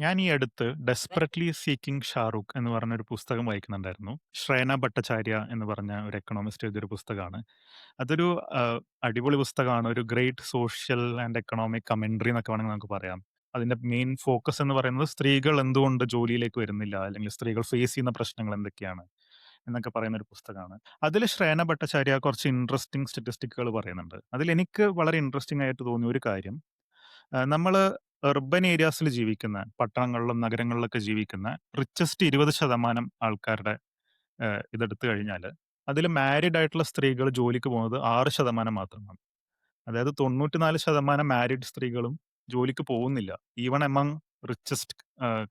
ഞാൻ ഈ അടുത്ത് 'ഡെസ്പെറേറ്റ്ലി സീക്കിംഗ് ഷാറൂഖ്' എന്ന് പറഞ്ഞൊരു പുസ്തകം വായിക്കുന്നുണ്ടായിരുന്നു. ശ്രേന ഭട്ടാചാര്യ എന്ന് പറഞ്ഞ ഒരു എക്കണോമിസ്റ്റ് എഴുതിയൊരു പുസ്തകമാണ്. അതൊരു അടിപൊളി പുസ്തകമാണ്. ഒരു great social and economic commentary എന്നൊക്കെ വേണമെങ്കിൽ നമുക്ക് പറയാം. അതിന്റെ മെയിൻ ഫോക്കസ് എന്ന് പറയുന്നത് സ്ത്രീകൾ എന്തുകൊണ്ട് ജോലിയിലേക്ക് വരുന്നില്ല, അല്ലെങ്കിൽ സ്ത്രീകൾ ഫേസ് ചെയ്യുന്ന പ്രശ്നങ്ങൾ എന്തൊക്കെയാണ് എന്നൊക്കെ പറയുന്ന ഒരു പുസ്തകമാണ്. അതിൽ ശ്രേന ഭട്ടാചാര്യ കുറച്ച് ഇൻട്രസ്റ്റിംഗ് സ്റ്റാറ്റിസ്റ്റിക്കുകൾ പറയുന്നുണ്ട്. അതിൽ എനിക്ക് വളരെ ഇൻട്രസ്റ്റിംഗ് ആയിട്ട് തോന്നിയ ഒരു കാര്യം, നമ്മൾ അർബൻ ഏരിയാസിൽ ജീവിക്കുന്ന, പട്ടണങ്ങളിലും നഗരങ്ങളിലൊക്കെ ജീവിക്കുന്ന റിച്ചസ്റ്റ് 20% ആൾക്കാരുടെ ഇതെടുത്തു കഴിഞ്ഞാൽ അതിൽ മാരീഡ് ആയിട്ടുള്ള സ്ത്രീകൾ ജോലിക്ക് പോകുന്നത് 6% മാത്രമാണ്. അതായത് 94% മാരീഡ് സ്ത്രീകളും ജോലിക്ക് പോകുന്നില്ല, ഈവൺ എമംഗ് റിച്ചസ്റ്റ്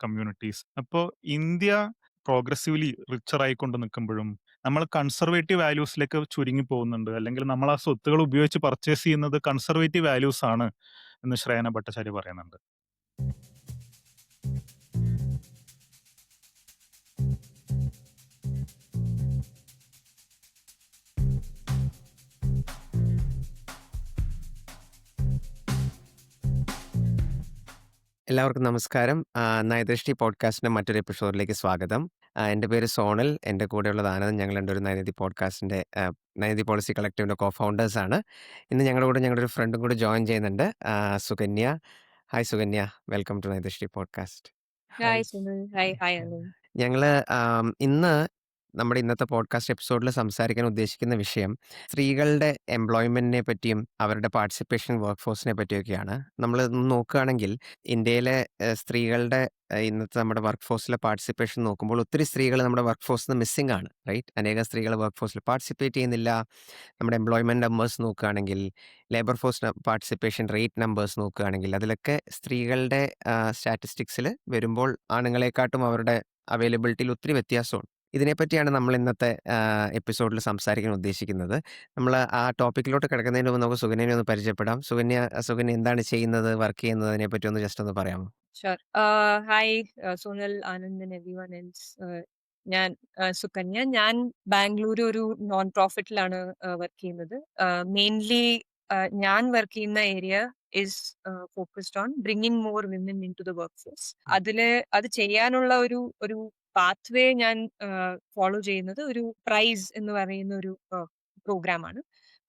കമ്മ്യൂണിറ്റീസ്. അപ്പോൾ ഇന്ത്യ പ്രോഗ്രസീവ്ലി റിച്ചർ ആയിക്കൊണ്ട് നിൽക്കുമ്പോഴും നമ്മൾ കൺസർവേറ്റീവ് വാല്യൂസിലേക്ക് ചുരുങ്ങി പോകുന്നുണ്ട്, അല്ലെങ്കിൽ നമ്മൾ ആ സ്വത്തുകൾ ഉപയോഗിച്ച് പർച്ചേസ് ചെയ്യുന്നത് കൺസർവേറ്റീവ് വാല്യൂസ് ആണ് എന്ന് ശ്രേയന ഭട്ടാചാര്യ പറയുന്നുണ്ട്. എല്ലാവർക്കും നമസ്കാരം. നയദൃഷ്ടി പോഡ്കാസ്റ്റിന്റെ മറ്റൊരു എപ്പിസോഡിലേക്ക് സ്വാഗതം. എൻ്റെ പേര് സോണൽ. എൻ്റെ കൂടെയുള്ളത് ആനന്ദ്. ഞങ്ങൾ രണ്ടുപേരും നയനിധി പോഡ്കാസ്റ്റിന്റെ നയനിധി പോളിസി കളക്റ്റീവിന്റെ കോ-ഫൗണ്ടേഴ്സ് ആണ്. ഇന്ന് ഞങ്ങളുടെ കൂടെ ഞങ്ങളുടെ ഒരു ഫ്രണ്ടും കൂടി ജോയിൻ ചെയ്യുന്നുണ്ട്, Sukanya. Hi Sukanya, welcome to Nayadrishti podcast. Hi. Hi Sunil. Hi Arun. ഞങ്ങൾ ഇന്ന് നമ്മുടെ ഇന്നത്തെ പോഡ്കാസ്റ്റ് എപ്പിസോഡിൽ സംസാരിക്കാൻ ഉദ്ദേശിക്കുന്ന വിഷയം സ്ത്രീകളുടെ എംപ്ലോയ്മെന്റിനെ പറ്റിയും അവരുടെ പാർട്ടിസിപ്പേഷൻ വർക്ക് ഫോഴ്സിനെ പറ്റിയൊക്കെയാണ്. നമ്മൾ നോക്കുകയാണെങ്കിൽ ഇന്ത്യയിലെ സ്ത്രീകളുടെ ഇന്നത്തെ നമ്മുടെ വർക്ക് ഫോഴ്സിലെ പാർട്ടിസിപ്പേഷൻ നോക്കുമ്പോൾ ഒത്തിരി സ്ത്രീകൾ നമ്മുടെ വർക്ക് ഫോഴ്സിൽ നിന്ന് മിസ്സിംഗ് ആണ്, റൈറ്റ്? അനേകം സ്ത്രീകൾ വർക്ക് ഫോഴ്സിൽ പാർട്ടിസിപ്പേറ്റ് ചെയ്യുന്നില്ല. നമ്മുടെ എംപ്ലോയ്മെന്റ് നമ്പേഴ്സ് നോക്കുകയാണെങ്കിൽ, labour force participation rate numbers നോക്കുകയാണെങ്കിൽ, അതിലൊക്കെ സ്ത്രീകളുടെ സ്റ്റാറ്റിസ്റ്റിക്സിൽ വരുമ്പോൾ ആണുങ്ങളെക്കാട്ടും അവരുടെ അവൈലബിലിറ്റിയിൽ ഒത്തിരി വ്യത്യാസമുണ്ട്. ഇതിനെപ്പറ്റിയാണ് നമ്മൾ ഇന്നത്തെ എപ്പിസോഡിൽ സംസാരിക്കാൻ ഉദ്ദേശിക്കുന്നത്. നമ്മൾ ആ ടോപ്പിക്കിലോട്ട് കിടക്കുന്നതിന് മുമ്പ് നമുക്ക് സുകന്യനെ ഒന്ന് പരിചയപ്പെടാം. സുകന്യ എന്താണ് ചെയ്യുന്നത്, വർക്ക് ചെയ്യുന്നത്, അതിനെപ്പറ്റി ഒന്ന് ജസ്റ്റ് ഒന്ന് പറയാമോ? Sure. Hi Sunil, Anand and everyone else. ഞാൻ സുകന്യ. ഞാൻ ബാംഗ്ലൂരു ഒരു നോൺ പ്രോഫിറ്റിലാണ് വർക്ക് ചെയ്യുന്നത്. മെയിൻലി ഞാൻ വർക്ക് ചെയ്യുന്ന area is focused on bringing more women into the workforce. അത് ചെയ്യാനുള്ള ഒരു പാത്വേ ഞാൻ ഫോളോ ചെയ്യുന്നത് ഒരു പ്രൈസ് എന്ന് പറയുന്ന ഒരു പ്രോഗ്രാമാണ്.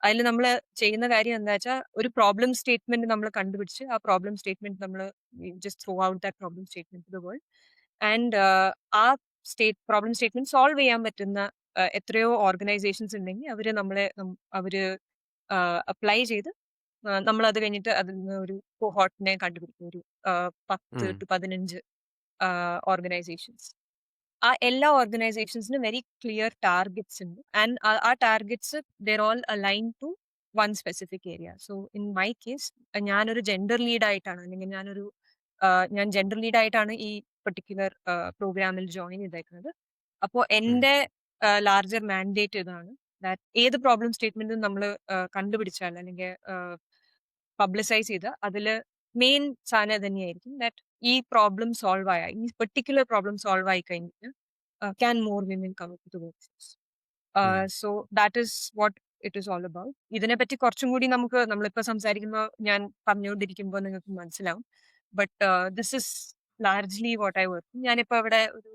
അതിൽ നമ്മൾ ചെയ്യുന്ന കാര്യം എന്താ വെച്ചാൽ, ഒരു പ്രോബ്ലം സ്റ്റേറ്റ്മെന്റ് നമ്മൾ കണ്ടുപിടിച്ച് ആ പ്രോബ്ലം സ്റ്റേറ്റ്മെന്റ് നമ്മൾ just throw out that problem statement two the world. And ആ പ്രോബ്ലം സ്റ്റേറ്റ്മെന്റ് സോൾവ് ചെയ്യാൻ പറ്റുന്ന എത്രയോ ഓർഗനൈസേഷൻസ് ഉണ്ടെങ്കിൽ അവര് അപ്ലൈ ചെയ്ത് നമ്മൾ അത് കഴിഞ്ഞിട്ട് അതിൽ നിന്ന് ഒരു കോഹോർട്ടിനെ കണ്ടുപിടിക്കും. ഒരു 10 to 15 ഓർഗനൈസേഷൻസ്. ആ എല്ലാ ഓർഗനൈസേഷൻസിനും വെരി ക്ലിയർ ടാർഗറ്റ്സ് ഉണ്ട്. ആൻഡ് ആ targets they're all align to one specific area. So in my case ഞാനൊരു ജെൻഡർ ലീഡ് ആയിട്ടാണ്, അല്ലെങ്കിൽ ഞാൻ ജെൻഡർ ലീഡ് ആയിട്ടാണ് ഈ പെർട്ടിക്കുലർ പ്രോഗ്രാമിൽ ജോയിൻ ചെയ്തേക്കുന്നത്. അപ്പോൾ എന്റെ ലാർജർ മാൻഡേറ്റ് ഇതാണ്, ദാറ്റ് ഏത് പ്രോബ്ലം സ്റ്റേറ്റ്മെന്റും നമ്മൾ കണ്ടുപിടിച്ചാൽ അല്ലെങ്കിൽ പബ്ലിസൈസ് ചെയ്ത അതിൽ മെയിൻ സാധനം തന്നെയായിരിക്കും ദാറ്റ് ഈ പ്രോബ്ലം സോൾവ് ആയ, ഈ പെർട്ടിക്കുലർ പ്രോബ്ലം സോൾവ് ആയി കഴിഞ്ഞിട്ട് can more women come to the workforce. So that is what it is all about. ഇതിനെപ്പറ്റി കുറച്ചും കൂടി നമ്മളിപ്പോൾ സംസാരിക്കുമ്പോൾ, ഞാൻ പറഞ്ഞുകൊണ്ടിരിക്കുമ്പോൾ നിങ്ങൾക്ക് മനസ്സിലാവും. But this is largely what I work. ഞാനിപ്പോൾ ഇവിടെ ഒരു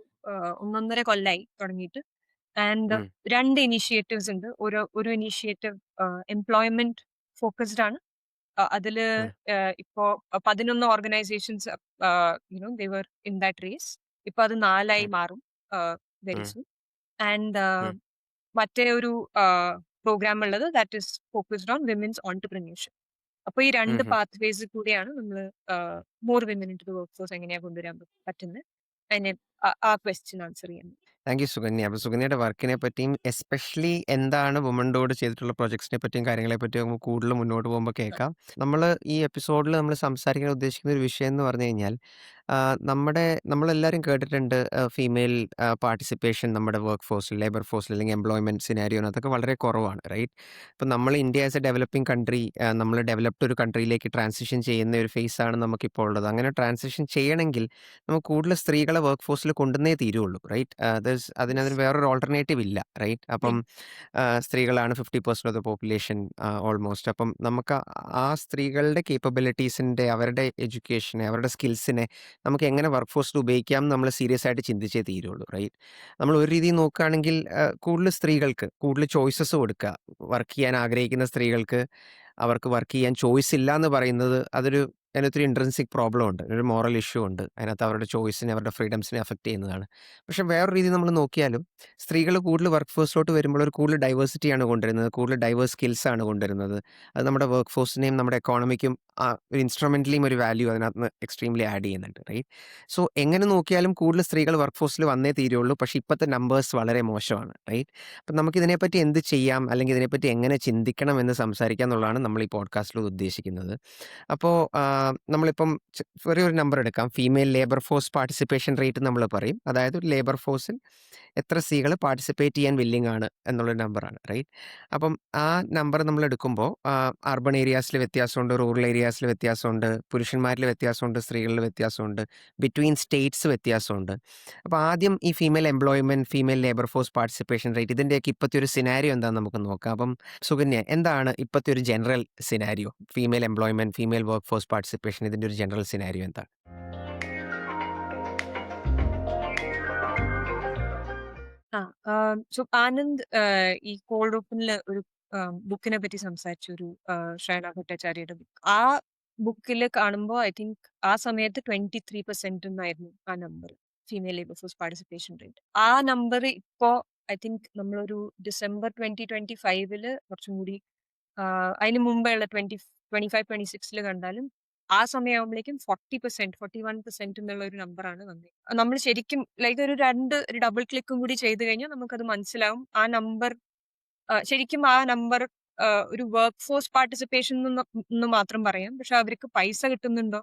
1.5 കൊല്ലായി തുടങ്ങിയിട്ട്. ആൻഡ് 2 ഇനീഷ്യേറ്റീവ്സ് ഉണ്ട്. ഒരു ഇനീഷ്യേറ്റീവ് എംപ്ലോയ്മെന്റ് ഫോക്കസ്ഡ് ആണ്. അതില് ഇപ്പോ 11 organisations they were in that race. ഇപ്പൊ അത് 4 മാറും വെരി സൂൺ. ആൻഡ് മറ്റേ ഒരു പ്രോഗ്രാം ഉള്ളത് that is focused on women's entrepreneurship. അപ്പൊ ഈ 2 പാത്വേസ് കൂടിയാണ് നമ്മൾ more women into the workforce എങ്ങനെയാ കൊണ്ടുവരാൻ പറ്റുന്നത്. അതിനെ ആ ക്വസ്റ്റ്യൻ ആൻസർ ചെയ്യാൻ. Thank you Sukanya. അപ്പോൾ സുകന്യയുടെ വർക്കിനെ പറ്റിയും എസ്പെഷ്യലി എന്താണ് വുമൺഡോട് ചെയ്തിട്ടുള്ള പ്രൊജക്ട്സിനെ പറ്റിയും കാര്യങ്ങളെ പറ്റിയും നമുക്ക് കൂടുതൽ മുന്നോട്ട് പോകുമ്പോൾ കേൾക്കാം. നമ്മൾ ഈ എപ്പിസോഡിൽ നമ്മൾ സംസാരിക്കാൻ ഉദ്ദേശിക്കുന്ന ഒരു വിഷയം എന്ന് പറഞ്ഞു കഴിഞ്ഞാൽ, നമ്മളെല്ലാവരും കേട്ടിട്ടുണ്ട് ഫീമെയിൽ പാർട്ടിസിപ്പേഷൻ നമ്മുടെ വർക്ക് ഫോഴ്സിൽ, ലേബർ ഫോഴ്സിൽ അല്ലെങ്കിൽ എംപ്ലോയ്മെന്റ് സിനാരിയോ അതൊക്കെ വളരെ കുറവാണ്, റൈറ്റ്? ഇപ്പം നമ്മൾ India as A developing country, നമ്മൾ ഡെവലപ്ഡ് ഒരു കൺട്രിയിലേക്ക് ട്രാൻസിഷൻ ചെയ്യുന്ന ഒരു ഫേസാണ് നമുക്കിപ്പോൾ ഉള്ളത്. അങ്ങനെ ട്രാൻസിഷൻ ചെയ്യണമെങ്കിൽ നമുക്ക് കൂടുതൽ സ്ത്രീകളെ വർക്ക് ഫോഴ്സിൽ കൊണ്ടുവന്നേ തീരുള്ളൂ, റൈറ്റ്? അതിനതിന് വേറൊരു ഓൾട്ടർനേറ്റീവ് ഇല്ല, റൈറ്റ്? അപ്പം സ്ത്രീകളാണ് 50% ഓഫ് ദ പോപ്പുലേഷൻ ഓൾമോസ്റ്റ്. അപ്പം നമുക്ക് ആ സ്ത്രീകളുടെ കേപ്പബിലിറ്റീസിൻ്റെ, അവരുടെ എഡ്യൂക്കേഷനെ, അവരുടെ സ്കിൽസിനെ നമുക്ക് എങ്ങനെ വർക്ക് ഫോഴ്സിൽ ഉപയോഗിക്കാം എന്ന് നമ്മൾ സീരിയസ് ആയിട്ട് ചിന്തിച്ചേ തീരുള്ളൂ, റൈറ്റ്? നമ്മൾ ഒരു രീതിയിൽ നോക്കുകയാണെങ്കിൽ കൂടുതൽ സ്ത്രീകൾക്ക് കൂടുതൽ ചോയ്സസ് കൊടുക്കുക. വർക്ക് ചെയ്യാൻ ആഗ്രഹിക്കുന്ന സ്ത്രീകൾക്ക് അവർക്ക് വർക്ക് ചെയ്യാൻ ചോയ്സ് ഇല്ല എന്ന് പറയുന്നത് അതിനകത്തൊരു ഇൻട്രൻസിക് പ്രോബ്ലം ഉണ്ട്, ഒരു മോറൽ ഇഷ്യൂ ഉണ്ട്. അതിനകത്ത് അവരുടെ ചോയ്സിനെ അവരുടെ ഫ്രീഡംസിനെ അഫക്റ്റ് ചെയ്യുന്നതാണ്. പക്ഷെ വേറൊരു രീതി നമ്മൾ നോക്കിയാലും സ്ത്രീകൾ കൂടുതൽ വർക്ക് ഫോഴ്സിലോട്ട് വരുമ്പോൾ ഒരു കൂടുതൽ ഡൈവേഴ്സിറ്റിയാണ് കൊണ്ടുവരുന്നത്, കൂടുതൽ ഡൈവേഴ്സ് സ്കിൽസ് ആണ് കൊണ്ടുവരുന്നത്. അത് നമ്മുടെ വർക്ക് ഫോഴ്സിനെയും നമ്മുടെ എക്കോണമിക്കും ഒരു ഇൻസ്ട്രുമെന്റലിയും ഒരു വാല്യൂ അതിനകത്ത് എക്സ്ട്രീംലി ആഡ് ചെയ്യുന്നുണ്ട്, റൈറ്റ്? സോ എങ്ങനെ നോക്കിയാലും കൂടുതൽ സ്ത്രീകൾ വർക്ക് ഫോഴ്സിൽ വന്നേ തീരുള്ളൂ. പക്ഷേ ഇപ്പോഴത്തെ നമ്പേഴ്സ് വളരെ മോശമാണ്, റൈറ്റ്? അപ്പം നമുക്ക് ഇതിനെപ്പറ്റി എന്ത് ചെയ്യാം, അല്ലെങ്കിൽ ഇതിനെപ്പറ്റി എങ്ങനെ ചിന്തിക്കണം എന്ന് സംസാരിക്കുക എന്നുള്ളതാണ് നമ്മൾ ഈ പോഡ്കാസ്റ്റിലൂടെ ഉദ്ദേശിക്കുന്നത്. അപ്പോൾ നമ്മളിപ്പം ഒരു നമ്പർ എടുക്കാം. Female labour force participation rate നമ്മൾ പറയും. അതായത് ഒരു ലേബർ ഫോഴ്സിൽ എത്ര സ്ത്രീകൾ പാർട്ടിസിപ്പേറ്റ് ചെയ്യാൻ വില്ലിങ് ആണ് എന്നുള്ളൊരു നമ്പറാണ്, റൈറ്റ്? അപ്പം ആ നമ്പർ നമ്മൾ എടുക്കുമ്പോൾ അർബൺ ഏരിയാസിൽ വ്യത്യാസമുണ്ട്, റൂറൽ ഏരിയാസിൽ വ്യത്യാസമുണ്ട്, പുരുഷന്മാരിൽ വ്യത്യാസമുണ്ട്, സ്ത്രീകളിൽ വ്യത്യാസമുണ്ട്, ബിറ്റ്വീൻ സ്റ്റേറ്റ്സ് വ്യത്യാസമുണ്ട്. അപ്പോൾ ആദ്യം ഈ female employment, female labour force participation rate, ഇതിൻ്റെയൊക്കെ ഇപ്പോഴത്തെ ഒരു സിനാരിയോ എന്താണെന്ന് നമുക്ക് നോക്കാം. അപ്പം സുകന്യ, എന്താണ് ഇപ്പോഴത്തെ ഒരു general scenario? Female employment, female work force participation, ഇതിൻ്റെ ഒരു ജനറൽ സിനാരിയോ എന്താണ്? സോ ആനന്ദ് ഈ കോൾഡ് ഓപ്പണിൽ ഒരു ബുക്കിനെ പറ്റി സംസാരിച്ചു, ഒരു ശ്രേണ ഭട്ടാചാര്യയുടെ ബുക്ക്. ആ ബുക്കിൽ കാണുമ്പോൾ ഐ തിങ്ക് ആ സമയത്ത് 23% എന്നായിരുന്നു ആ number, female labour force participation rate. ആ നമ്പർ ഇപ്പോ ഐ തിങ്ക് നമ്മളൊരു ഡിസംബർ 2025 കുറച്ചും കൂടി അതിന് മുമ്പുള്ള 25-26 കണ്ടാലും ആ സമയമാകുമ്പോഴേക്കും 40%, 41% എന്നുള്ള ഒരു നമ്പറാണ് വന്നത്. നമ്മൾ ശരിക്കും ലൈക്ക് ഒരു ഡബിൾ ക്ലിക്കും കൂടി ചെയ്ത് കഴിഞ്ഞാൽ നമുക്കത് മനസ്സിലാവും. ആ നമ്പർ ശരിക്കും ആ നമ്പർ ഒരു വർക്ക് ഫോഴ്സ് പാർട്ടിസിപ്പേഷൻ എന്ന് മാത്രം പറയാം. പക്ഷെ അവർക്ക് പൈസ കിട്ടുന്നുണ്ടോ,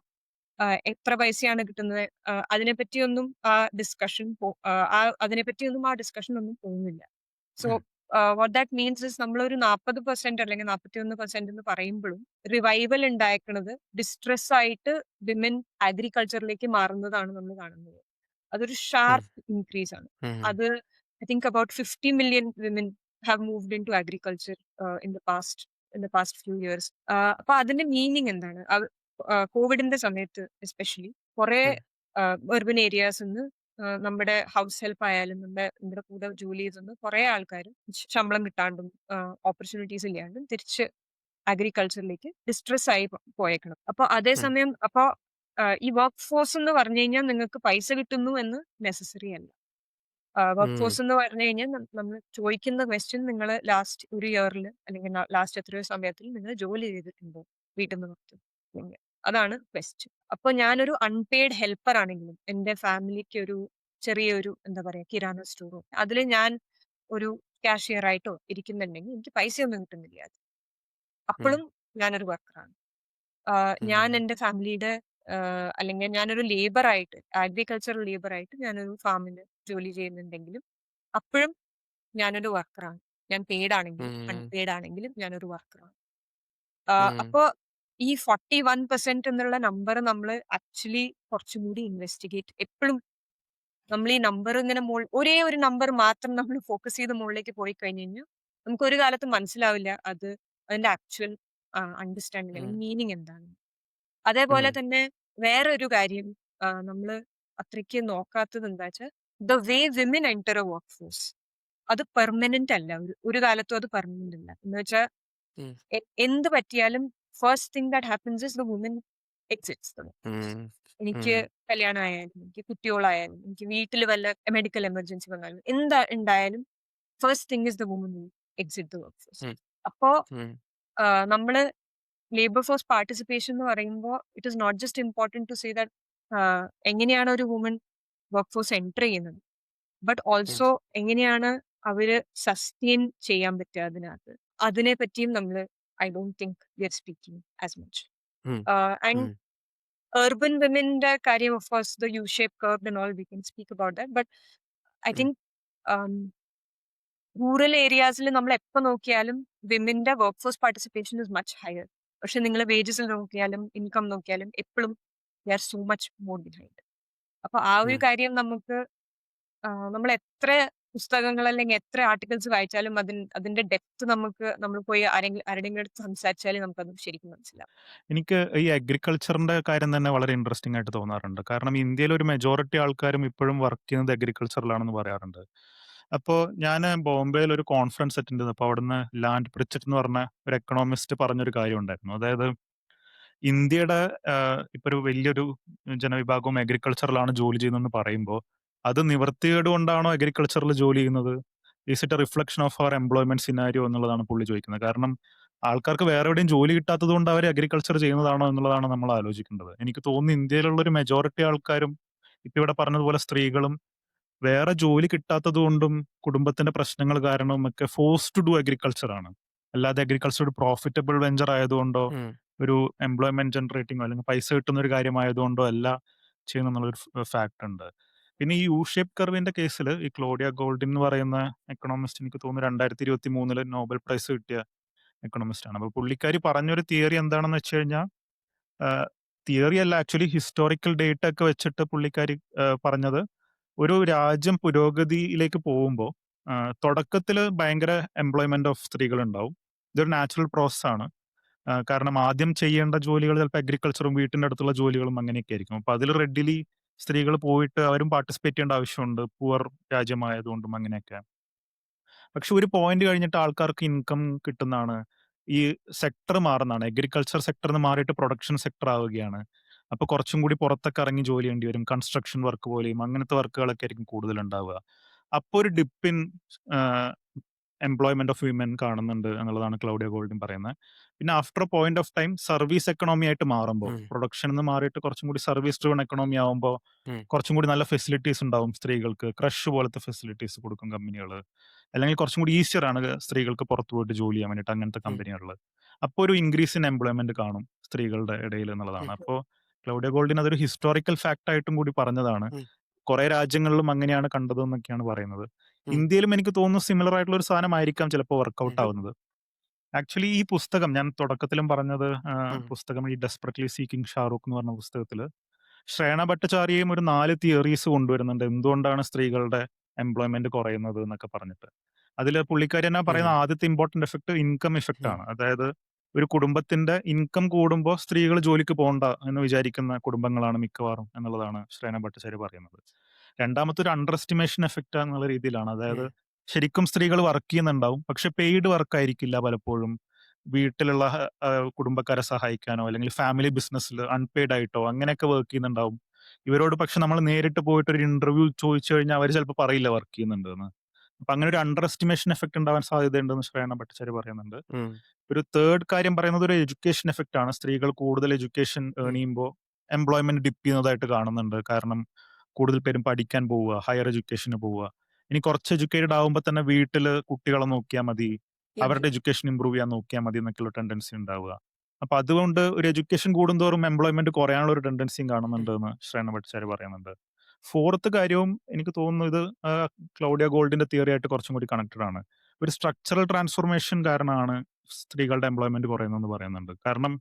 എത്ര പൈസയാണ് കിട്ടുന്നത്, അതിനെപ്പറ്റിയൊന്നും ആ ഡിസ്കഷൻ ഒന്നും പോകുന്നില്ല. So what that means is നമ്മളൊരു 40% അല്ലെങ്കിൽ 41% എന്ന് പറയുമ്പോഴും റിവൈവൽ ഉണ്ടായേക്കുന്നത് ഡിസ്ട്രെസ് ആയിട്ട് വിമൻ അഗ്രികൾച്ചറിലേക്ക് മാറുന്നതാണ് നമ്മൾ കാണുന്നത്. അതൊരു ഷാർപ്പ് ഇൻക്രീസ് ആണ്. അത് I think about 50 million women have moved into agriculture in the past few years. അപ്പൊ അതിന്റെ മീനിങ് എന്താണ്? കോവിഡിന്റെ സമയത്ത് എസ്പെഷ്യലി കുറെ urban ഏരിയാസ് നമ്മുടെ ഹൗസ് ഹെൽപ്പ് ആയാലും നമ്മുടെ കൂടെ ജോലി ചെയ്തുന്ന കുറെ ആൾക്കാർ ശമ്പളം കിട്ടാണ്ടും ഓപ്പർച്യൂണിറ്റീസ് ഇല്ലാണ്ടും തിരിച്ച് അഗ്രികൾച്ചറിലേക്ക് ഡിസ്ട്രെസ് ആയി പോയേക്കണം. അപ്പൊ അതേസമയം ഈ വർക്ക് ഫോഴ്സ് എന്ന് പറഞ്ഞു കഴിഞ്ഞാൽ നിങ്ങൾക്ക് പൈസ കിട്ടുന്നു എന്ന് നെസസറി അല്ല. വർക്ക് ഫോഴ്സ് എന്ന് പറഞ്ഞു കഴിഞ്ഞാൽ നമ്മൾ ചോദിക്കുന്ന ക്വസ്റ്റ്യൻ, നിങ്ങൾ ലാസ്റ്റ് ഒരു ഇയറിൽ അല്ലെങ്കിൽ ലാസ്റ്റ് എത്രയോ സമയത്തിൽ നിങ്ങൾ ജോലി ചെയ്തിട്ടുണ്ടോ വീട്ടിൽ നിന്ന് പുറത്ത്? അതാണ് ക്വസ്റ്റ്യൻ. അപ്പൊ ഞാനൊരു അൺപെയ്ഡ് ഹെൽപ്പർ ആണെങ്കിലും എന്റെ ഫാമിലിക്ക് ഒരു ചെറിയൊരു എന്താ പറയാ കിരാന സ്റ്റോറോ അതിൽ ഞാൻ ഒരു കാഷ്യർ ആയിട്ടോ ഇരിക്കുന്നുണ്ടെങ്കിൽ എനിക്ക് പൈസയൊന്നും കിട്ടുന്നില്ല. അപ്പോഴും ഞാനൊരു വർക്കറാണ്. ഞാൻ എന്റെ ഫാമിലിയുടെ അല്ലെങ്കിൽ ഞാനൊരു ലേബർ ആയിട്ട്, അഗ്രികൾച്ചറൽ ലേബർ ആയിട്ട് ഞാനൊരു ഫാമിൽ ജോലി ചെയ്യുന്നുണ്ടെങ്കിലും അപ്പോഴും ഞാനൊരു വർക്കറാണ്. ഞാൻ പെയ്ഡ് ആണെങ്കിലും അൺപെയ്ഡ് ആണെങ്കിലും ഞാനൊരു വർക്കറാണ്. അപ്പോ ഈ 41% എന്നുള്ള നമ്പർ നമ്മൾ ആക്ച്വലി കുറച്ചും കൂടി ഇൻവെസ്റ്റിഗേറ്റ്, എപ്പോഴും നമ്മൾ ഈ നമ്പർ ഇങ്ങനെ ഒരേ ഒരു നമ്പർ മാത്രം നമ്മൾ ഫോക്കസ് ചെയ്ത് മുകളിലേക്ക് പോയി കഴിഞ്ഞു കഴിഞ്ഞാൽ നമുക്ക് ഒരു കാലത്ത് മനസ്സിലാവില്ല അതിന്റെ ആക്ച്വൽ അണ്ടർസ്റ്റാൻഡിങ് അല്ലെങ്കിൽ മീനിങ് എന്താണ്. അതേപോലെ തന്നെ വേറൊരു കാര്യം നമ്മൾ അത്രയ്ക്ക് നോക്കാത്തത് എന്താ വെച്ചാൽ the way women enter a workforce, അത് പെർമനന്റ് അല്ല. ഒരു കാലത്തും അത് പെർമനന്റ് അല്ല. എന്ന് വെച്ചാൽ എന്ത് പറ്റിയാലും first thing that happens is the woman exits. എനിക്ക് കല്യാണം ആയാലും എനിക്ക് കുട്ടികളായാലും എനിക്ക് വീട്ടിൽ വല്ല മെഡിക്കൽ എമർജൻസി വന്നാലും എന്താ ഉണ്ടായാലും first thing is the woman exit the workforce. അപ്പോ നമ്മള് ലേബർ ഫോഴ്സ് പാർട്ടിസിപ്പേഷൻ എന്ന് പറയുമ്പോൾ it is not just important to say that എങ്ങനെയാണ് ഒരു വുമൻ വർക്ക് ഫോഴ്സ് എൻറ്റർ ചെയ്യുന്നത്, ബട്ട് ഓൾസോ എങ്ങനെയാണ് അവര് സസ്റ്റെയിൻ ചെയ്യാൻ പറ്റുക അതിനകത്ത്. അതിനെ പറ്റിയും നമ്മൾ I don't think we are speaking as much. And urban womenന്റെ കാര്യം, of course the U shape curve and all, we can speak about that. But I think rural ഏരിയാസിൽ നമ്മൾ എപ്പോൾ നോക്കിയാലും വിമന്റെ workforce participation is much higher. പക്ഷെ നിങ്ങൾ വേജസിൽ നോക്കിയാലും ഇൻകം നോക്കിയാലും എപ്പോഴും we are so much more behind. അപ്പൊ ആ ഒരു കാര്യം നമ്മൾ എത്ര പുസ്തകങ്ങൾ അല്ലെങ്കിൽ എത്ര ആർട്ടിക്കിൾസ് വായിച്ചാലും അതിന്റെ ഡെപ്ത് നമ്മൾ പോയി ആരുടെയെങ്കിലും അടുത്ത് സംസാരിച്ചാലേ നമുക്കത് ശരിക്കും മനസ്സിലാവും. എനിക്ക് ഈ അഗ്രികൾച്ചറിന്റെ കാര്യം തന്നെ വളരെ ഇൻട്രസ്റ്റിംഗ് ആയിട്ട് തോന്നാറുണ്ട്. കാരണം ഇന്ത്യയിലെ ഒരു മെജോറിറ്റി ആൾക്കാരും ഇപ്പോഴും വർക്ക് ചെയ്യുന്നത് അഗ്രികൾച്ചറിലാണെന്ന് പറയാറുണ്ട്. അപ്പോൾ ഞാന് ബോംബെയിൽ ഒരു കോൺഫറൻസ് അറ്റൻഡ് ചെയ്തപ്പോൾ അവിടുന്ന് ലാൻഡ് പ്രിച്ചറ്റ് എന്ന് പറഞ്ഞ ഒരു എക്കണോമിസ്റ്റ് പറഞ്ഞൊരു കാര്യം ഉണ്ടായിരുന്നു. അതായത് ഇന്ത്യയുടെ ഇപ്പൊ ഒരു വലിയൊരു ജനവിഭാഗവും അഗ്രികൾച്ചറിലാണ് ജോലി ചെയ്യുന്നതെന്ന് പറയുമ്പോൾ അത് നിവൃത്തികേട് കൊണ്ടാണോ അഗ്രികൾച്ചറിൽ ജോലി ചെയ്യുന്നത്? Is it a reflection of our employment scenario എന്നുള്ളതാണ് പുള്ളി ചോദിക്കുന്നത്. കാരണം ആൾക്കാർക്ക് വേറെ എവിടെയും ജോലി കിട്ടാത്തത് കൊണ്ട് അവർ അഗ്രികൾച്ചർ ചെയ്യുന്നതാണോ എന്നുള്ളതാണ് നമ്മൾ ആലോചിക്കേണ്ടത്. എനിക്ക് തോന്നുന്നു ഇന്ത്യയിലുള്ള ഒരു മെജോറിറ്റി ആൾക്കാരും ഇപ്പൊ ഇവിടെ പറഞ്ഞതുപോലെ സ്ത്രീകളും വേറെ ജോലി കിട്ടാത്തത് കൊണ്ടും കുടുംബത്തിന്റെ പ്രശ്നങ്ങൾ കാരണവും ഒക്കെ ഫോഴ്സ് ടു ഡു അഗ്രികൾച്ചർ ആണ്. അല്ലാതെ അഗ്രികൾച്ചർ ഒരു പ്രോഫിറ്റബിൾ വെഞ്ചർ ആയതുകൊണ്ടോ ഉം. ഒരു എംപ്ലോയ്മെന്റ് ജനറേറ്റിംഗോ അല്ലെങ്കിൽ പൈസ കിട്ടുന്ന ഒരു കാര്യമായതുകൊണ്ടോ അല്ല ചെയ്യുന്നുള്ളൊരു ഫാക്ട് ഉണ്ട്. പിന്നെ ഈ യു ഷേപ്പ് കർവിന്റെ കേസിൽ ഈ ക്ലോഡിയ ഗോൾഡിൻ എന്ന് പറയുന്ന എക്കണോമിസ്റ്റ് എനിക്ക് തോന്നുന്നു 2023 നോബൽ പ്രൈസ് കിട്ടിയ എക്കണോമിസ്റ്റ് ആണ്. അപ്പൊ പുള്ളിക്കാരി പറഞ്ഞൊരു തിയറി എന്താണെന്ന് വെച്ച് കഴിഞ്ഞാൽ തിയറി അല്ല, ആക്ച്വലി ഹിസ്റ്റോറിക്കൽ ഡേറ്റ ഒക്കെ വെച്ചിട്ട് പുള്ളിക്കാരി പറഞ്ഞത് ഒരു രാജ്യം പുരോഗതിയിലേക്ക് പോകുമ്പോൾ തുടക്കത്തിൽ ഭയങ്കര എംപ്ലോയ്മെന്റ് ഓഫ് സ്ത്രീകൾ ഉണ്ടാവും. ഇതൊരു നാച്ചുറൽ പ്രോസസ് ആണ്. കാരണം ആദ്യം ചെയ്യേണ്ട ജോലികൾ ചിലപ്പോൾ അഗ്രികൾച്ചറും വീട്ടിന്റെ അടുത്തുള്ള ജോലികളും അങ്ങനെയൊക്കെ ആയിരിക്കും. അപ്പൊ അതിൽ റെഡിലി സ്ത്രീകൾ പോയിട്ട് അവരും പാർട്ടിസിപ്പേറ്റ് ചെയ്യേണ്ട ആവശ്യമുണ്ട്, പുവർ രാജ്യമായതുകൊണ്ടും അങ്ങനെയൊക്കെ. പക്ഷെ ഒരു പോയിന്റ് കഴിഞ്ഞിട്ട് ആൾക്കാർക്ക് ഇൻകം കിട്ടുന്നതാണ്, ഈ സെക്ടർ മാറുന്നതാണ്. അഗ്രികൾച്ചർ സെക്ടറിൽ നിന്ന് മാറിയിട്ട് പ്രൊഡക്ഷൻ സെക്ടർ ആവുകയാണ്. അപ്പൊ കുറച്ചും കൂടി പുറത്തൊക്കെ ഇറങ്ങി ജോലി ചെയ്യേണ്ടി വരും. കൺസ്ട്രക്ഷൻ വർക്ക് പോലെയും അങ്ങനത്തെ വർക്കുകളൊക്കെ ആയിരിക്കും കൂടുതൽ ഉണ്ടാവുക. അപ്പോൾ ഒരു ഡിപ്പിൻ എംപ്ലോയ്മെന്റ് ഓഫ് വിമൻ കാണുന്നുണ്ട് എന്നുള്ളതാണ് ക്ലൗഡിയ ഗോൾഡിൻ പറയുന്നത്. പിന്നെ after point of time service economy ആയിട്ട് മാറുമ്പോൾ, ഉം. പ്രൊഡക്ഷൻ നിന്ന് മാറിയിട്ട് കുറച്ചും കൂടി സർവീസ് ഡ്രിവൺ എക്കണോമി ആവുമ്പോൾ ഉം. കുറച്ചും കൂടി നല്ല ഫെസിലിറ്റീസ് ഉണ്ടാവും സ്ത്രീകൾക്ക്. ക്രഷ് പോലത്തെ ഫെസിലിറ്റീസ് കൊടുക്കും കമ്പനികൾ. അല്ലെങ്കിൽ കുറച്ചും കൂടി ഈസിയർ ആണ് സ്ത്രീകൾക്ക് പുറത്ത് പോയിട്ട് ജോലി ചെയ്യാൻ വേണ്ടിയിട്ട് അങ്ങനത്തെ ഉം. കമ്പനികളിൽ. അപ്പോൾ ഒരു ഇൻക്രീസ് ഇൻ എംപ്ലോയ്മെന്റ് കാണും സ്ത്രീകളുടെ ഇടയിൽ എന്നുള്ളതാണ്. ഉം. അപ്പോൾ ക്ലൗഡിയ ഗോൾഡിൻ അതൊരു ഹിസ്റ്റോറിക്കൽ ഫാക്ട് ആയിട്ടും കൂടി പറഞ്ഞതാണ്. ഉം. കുറെ രാജ്യങ്ങളിലും അങ്ങനെയാണ് കണ്ടത് എന്നൊക്കെയാണ് പറയുന്നത്. ഉം. ഇന്ത്യയിലും എനിക്ക് തോന്നുന്നു സിമിലർ ആയിട്ടുള്ള ഒരു സാധനമായിരിക്കാം ചിലപ്പോൾ വർക്കൗട്ട് ഉം. ആവുന്നത്. ആക്ച്വലി ഈ പുസ്തകം ഞാൻ തുടക്കത്തിലും പറഞ്ഞത്, ഉം. പുസ്തകം ഈ ഡെസ്പെററ്റ്ലി സീക്കിംഗ് ഷാറൂഖ് എന്ന് പറഞ്ഞ പുസ്തകത്തിൽ ശ്രേണ ഭട്ടാചാര്യയും ഒരു 4 തിയറീസ് കൊണ്ടുവരുന്നുണ്ട് എന്തുകൊണ്ടാണ് സ്ത്രീകളുടെ എംപ്ലോയ്മെന്റ് കുറയുന്നത് എന്നൊക്കെ പറഞ്ഞിട്ട്. അതിൽ പുള്ളിക്കാരി തന്നെ ഉം. പറയുന്ന ആദ്യത്തെ ഇമ്പോർട്ടന്റ് എഫക്ട് ഇൻകം ഇഫക്റ്റ് ഉം. ആണ്. അതായത് ഒരു കുടുംബത്തിന്റെ ഇൻകം കൂടുമ്പോൾ സ്ത്രീകൾ ജോലിക്ക് പോകണ്ട എന്ന് വിചാരിക്കുന്ന കുടുംബങ്ങളാണ് മിക്കവാറും എന്നുള്ളതാണ് ശ്രേണ ഭട്ടാചാര്യ പറയുന്നത്. രണ്ടാമത്തെ ഒരു അണ്ടർ എസ്റ്റിമേഷൻ എഫക്റ്റ് എന്നുള്ള രീതിയിലാണ്. അതായത് ഉം. ശരിക്കും സ്ത്രീകൾ വർക്ക് ചെയ്യുന്നുണ്ടാവും, പക്ഷെ പെയ്ഡ് വർക്ക് ആയിരിക്കില്ല പലപ്പോഴും. വീട്ടിലുള്ള കുടുംബക്കാരെ സഹായിക്കാനോ അല്ലെങ്കിൽ ഫാമിലി ബിസിനസ്സിൽ അൺപെയ്ഡ് ആയിട്ടോ അങ്ങനെയൊക്കെ വർക്ക് ചെയ്യുന്നുണ്ടാവും. ഇവരോട് പക്ഷെ നമ്മൾ നേരിട്ട് പോയിട്ട് ഒരു ഇന്റർവ്യൂ ചോദിച്ചു കഴിഞ്ഞാൽ അവർ ചിലപ്പോൾ പറയില്ല വർക്ക് ചെയ്യുന്നുണ്ട് എന്ന്. അപ്പൊ അങ്ങനെ ഒരു അണ്ടർ എസ്റ്റിമേഷൻ എഫക്ട് ഉണ്ടാവാൻ സാധ്യതയുണ്ടെന്ന് ശ്രേണ ഭട്ടാചാര്യ പറയുന്നുണ്ട്. ഉം. ഒരു തേർഡ് കാര്യം പറയുന്നത് ഒരു എഡ്യൂക്കേഷൻ എഫക്റ്റ് ആണ്. സ്ത്രീകൾ കൂടുതൽ എഡ്യൂക്കേഷൻ ഏൺ ഉം. ചെയ്യുമ്പോൾ എംപ്ലോയ്മെന്റ് ഡിപ്പ് ചെയ്യുന്നതായിട്ട് കാണുന്നുണ്ട്. കാരണം കൂടുതൽ പേരും പഠിക്കാൻ പോവുക, ഹയർ എഡ്യൂക്കേഷന് പോവുക. ഇനി കുറച്ച് എഡ്യൂക്കേറ്റഡ് ആകുമ്പോൾ തന്നെ വീട്ടിൽ കുട്ടികളെ നോക്കിയാൽ മതി, യെസ്. അവരുടെ എഡ്യൂക്കേഷൻ ഇമ്പ്രൂവ് ചെയ്യാൻ നോക്കിയാൽ മതി എന്നൊക്കെയുള്ള ടെൻഡൻസി ഉണ്ടാവുക. അപ്പൊ അതുകൊണ്ട് ഒരു എഡ്യൂക്കേഷൻ കൂടുന്തോറും എംപ്ലോയ്മെന്റ് കുറയാനുള്ള ഒരു ടെൻഡൻസിയും ഉം. കാണുന്നുണ്ട് എന്ന് ശ്രേണ ഭട്ടാചാര്യ പറയുന്നുണ്ട്. ഫോർത്ത് കാര്യവും എനിക്ക് തോന്നുന്നു ഇത് ക്ലൗഡിയ ഗോൾഡിന്റെ തിയറി ആയിട്ട് കുറച്ചും കൂടി കണക്റ്റഡ് ആണ്. ഒരു സ്ട്രക്ചറൽ ട്രാൻസ്ഫോർമേഷൻ കാരണമാണ് സ്ത്രീകളുടെ എംപ്ലോയ്മെന്റ് കുറയുന്നതെന്ന് പറയുന്നുണ്ട്. കാരണം